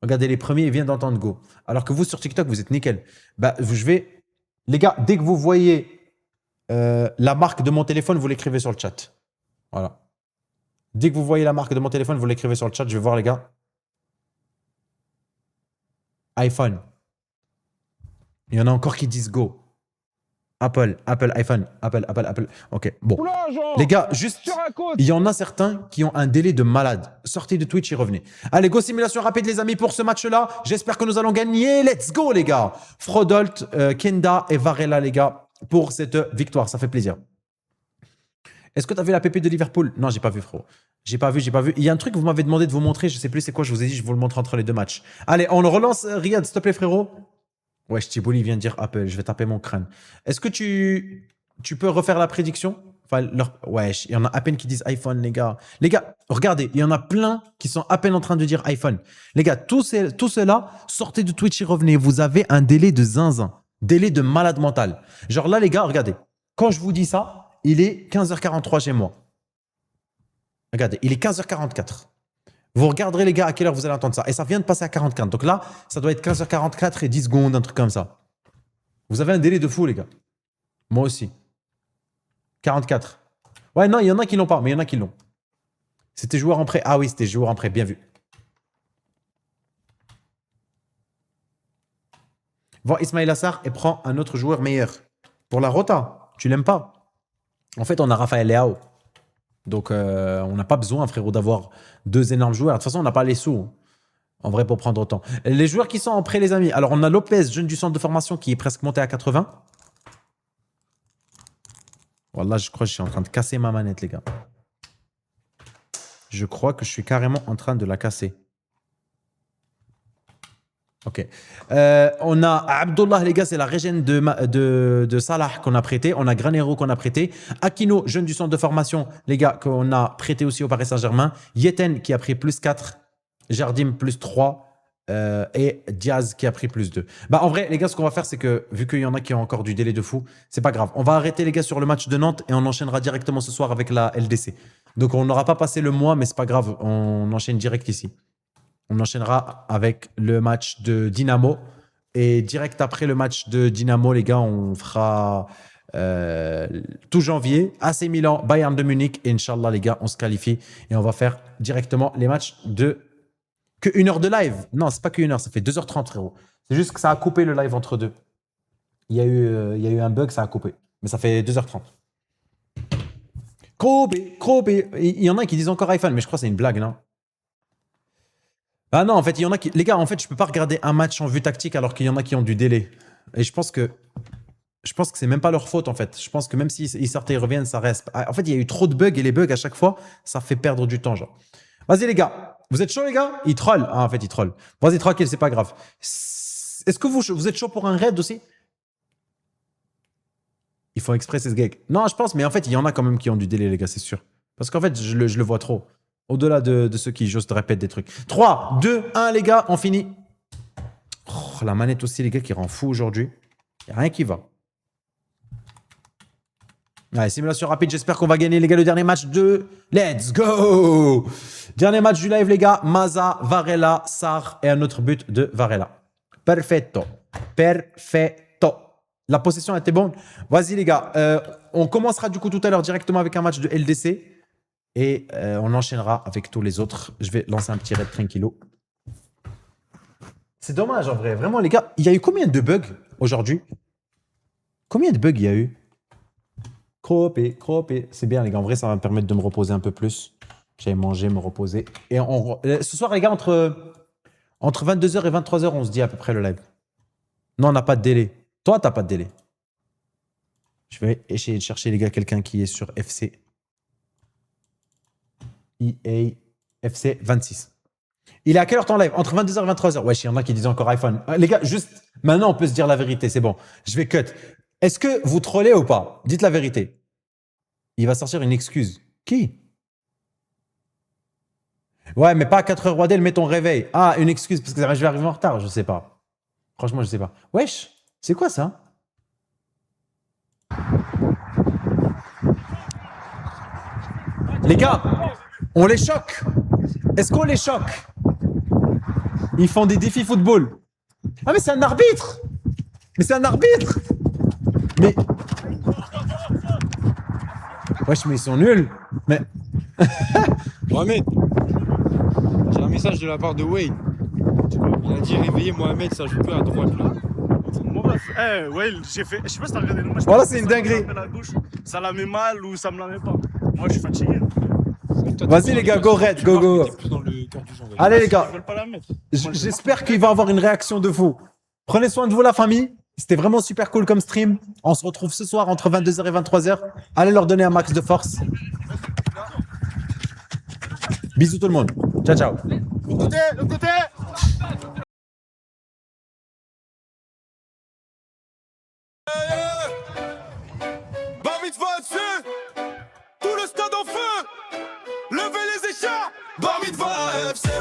Regardez, les premiers, ils viennent d'entendre go. Alors que vous, sur TikTok, vous êtes nickel. Bah, je vais... Les gars, dès que vous voyez la marque de mon téléphone, vous l'écrivez sur le chat. Voilà. Dès que vous voyez la marque de mon téléphone, vous l'écrivez sur le chat. Je vais voir, les gars. iPhone. Il y en a encore qui disent go. Apple, iPhone, Apple. Ok, bon. Les gars, juste, il y en a certains qui ont un délai de malade. Sortez de Twitch et revenez. Allez, go simulation rapide, les amis, pour ce match-là. J'espère que nous allons gagner. Let's go, les gars. Frodolt, Kenda et Varela, les gars, pour cette victoire. Ça fait plaisir. Est-ce que tu as vu la PP de Liverpool? Non, j'ai pas vu, frérot. J'ai pas vu. Il y a un truc que vous m'avez demandé de vous montrer, je sais plus c'est quoi, je vous ai dit, je vous le montre entre les deux matchs. Allez, on le relance, Riyad, s'il te plaît, frérot. Ouais, Thibauli vient de dire Apple, je vais taper mon crâne. Est-ce que tu peux refaire la prédiction? Enfin, ouais, il y en a à peine qui disent iPhone, les gars. Les gars, regardez, il y en a plein qui sont à peine en train de dire iPhone. Les gars, tout cela, sortez de Twitch et revenez. Vous avez un délai de zinzin, délai de malade mental. Genre là, les gars, regardez. Quand je vous dis ça, il est 15h43 chez moi. Regardez, il est 15h44. Vous regarderez, les gars, à quelle heure vous allez entendre ça. Et ça vient de passer à 44. Donc là, ça doit être 15h44 et 10 secondes, un truc comme ça. Vous avez un délai de fou, les gars. Moi aussi. 44. Ouais, non, il y en a qui l'ont pas, mais il y en a qui l'ont. C'était joueur en prêt. Ah oui, c'était joueur en prêt. Bien vu. Va Ismail Assar et prend un autre joueur meilleur. Pour la Rota, tu l'aimes pas. En fait, on a Raphaël Leao. Donc, on n'a pas besoin, frérot, d'avoir deux énormes joueurs. De toute façon, on n'a pas les sous, en vrai, pour prendre autant. Les joueurs qui sont en prêt, les amis. Alors, on a Lopez, jeune du centre de formation, qui est presque monté à 80. Wallah, je crois que je suis en train de casser ma manette, les gars. Je crois que je suis carrément en train de la casser. Ok. On a Abdullah, les gars, c'est la régène de Salah qu'on a prêté. On a Granero qu'on a prêté. Aquino, jeune du centre de formation, les gars, qu'on a prêté aussi au Paris Saint-Germain. Yeten qui a pris plus 4. Jardim plus 3. Et Diaz qui a pris plus 2. Bah, en vrai, les gars, ce qu'on va faire, c'est que vu qu'il y en a qui ont encore du délai de fou, c'est pas grave. On va arrêter, les gars, sur le match de Nantes et on enchaînera directement ce soir avec la LDC. Donc, on n'aura pas passé le mois, mais c'est pas grave. On enchaîne direct ici. On enchaînera avec le match de Dynamo. Et direct après le match de Dynamo, les gars, on fera tout janvier, AC Milan, Bayern de Munich. Et Inch'Allah, les gars, on se qualifie. Et on va faire directement les matchs de... Que 1 heure de live. Non, c'est pas que 1 heure, ça fait 2h30, frérot. C'est juste que ça a coupé le live entre deux. Il y a eu un bug, ça a coupé. Mais ça fait 2h30. Gros B. Il y en a qui disent encore iPhone, mais je crois que c'est une blague, non? Ah non, en fait, il y en a qui... Les gars, en fait, je peux pas regarder un match en vue tactique alors qu'il y en a qui ont du délai. Et je pense que c'est même pas leur faute, en fait. Je pense que même s'ils sortent et ils reviennent, ça reste. En fait, il y a eu trop de bugs et les bugs, à chaque fois, ça fait perdre du temps, genre. Vas-y, les gars. Vous êtes chaud, les gars? Ils trollent. Ah, en fait, ils trollent. Vas-y, tranquille, c'est pas grave. Est-ce que vous êtes chaud pour un raid aussi? Ils font exprès, c'est ce gag. Non, je pense, mais en fait, il y en a quand même qui ont du délai, les gars, c'est sûr. Parce qu'en fait, je le vois trop. Au-delà de ceux qui j'ose te répéter des trucs. 3, 2, 1, les gars, on finit. Oh, la manette aussi, les gars, qui rend fou aujourd'hui. Il n'y a rien qui va. Allez, simulation rapide, j'espère qu'on va gagner, les gars, le dernier match de... Let's go! Dernier match du live, les gars. Maza, Varela, Sarr et un autre but de Varela. Perfetto. La possession était bonne. Vas-y, les gars. On commencera du coup tout à l'heure directement avec un match de LDC. Et on enchaînera avec tous les autres. Je vais lancer un petit raid tranquillo. C'est dommage, en vrai. Vraiment, les gars, il y a eu combien de bugs aujourd'hui? Combien de bugs il y a eu? Cropé. C'est bien, les gars. En vrai, ça va me permettre de me reposer un peu plus. J'allais manger, me reposer. Et ce soir, les gars, entre 22h et 23h, on se dit à peu près le live. Non, on n'a pas de délai. Toi, t'as pas de délai. Je vais essayer de chercher, les gars, quelqu'un qui est sur FC. EA FC 26. Il est à quelle heure ton live? Entre 22h et 23h. Wesh, il y en a qui disent encore iPhone. Les gars, juste maintenant, on peut se dire la vérité. C'est bon. Je vais cut. Est-ce que vous trollez ou pas? Dites la vérité. Il va sortir une excuse. Qui? Ouais, mais pas à 4h Wadel, mets ton réveil. Ah, une excuse parce que je vais arriver en retard. Je sais pas. Franchement, je sais pas. Wesh, c'est quoi ça? Les gars, on les choque. Est-ce qu'on les choque? Ils font des défis football. Ah, mais c'est un arbitre. Mais c'est un arbitre. Mais... Wesh, mais ils sont nuls. Mais... Mohamed, j'ai un message de la part de Wayne. Il a dit réveillez Mohamed, ça joue plus à droite là. Ouais, j'ai fait. Je sais pas si t'as regardé le match. Voilà, c'est une dinguerie. Ça la met mal ou ça me la met pas. Moi, je suis fatigué. Vas-y, les gars, go red, go. Allez, les gars. Je veux pas la mettre. J'espère qu'il va avoir une réaction de fou. Prenez soin de vous, la famille. C'était vraiment super cool comme stream. On se retrouve ce soir entre 22h et 23h. Allez leur donner un max de force. Bisous tout le monde. Ciao, ciao. Le côté Bar mitzvah dessus. Tout le stade en feu. Levez les écharpes. Bar mitzvah FC.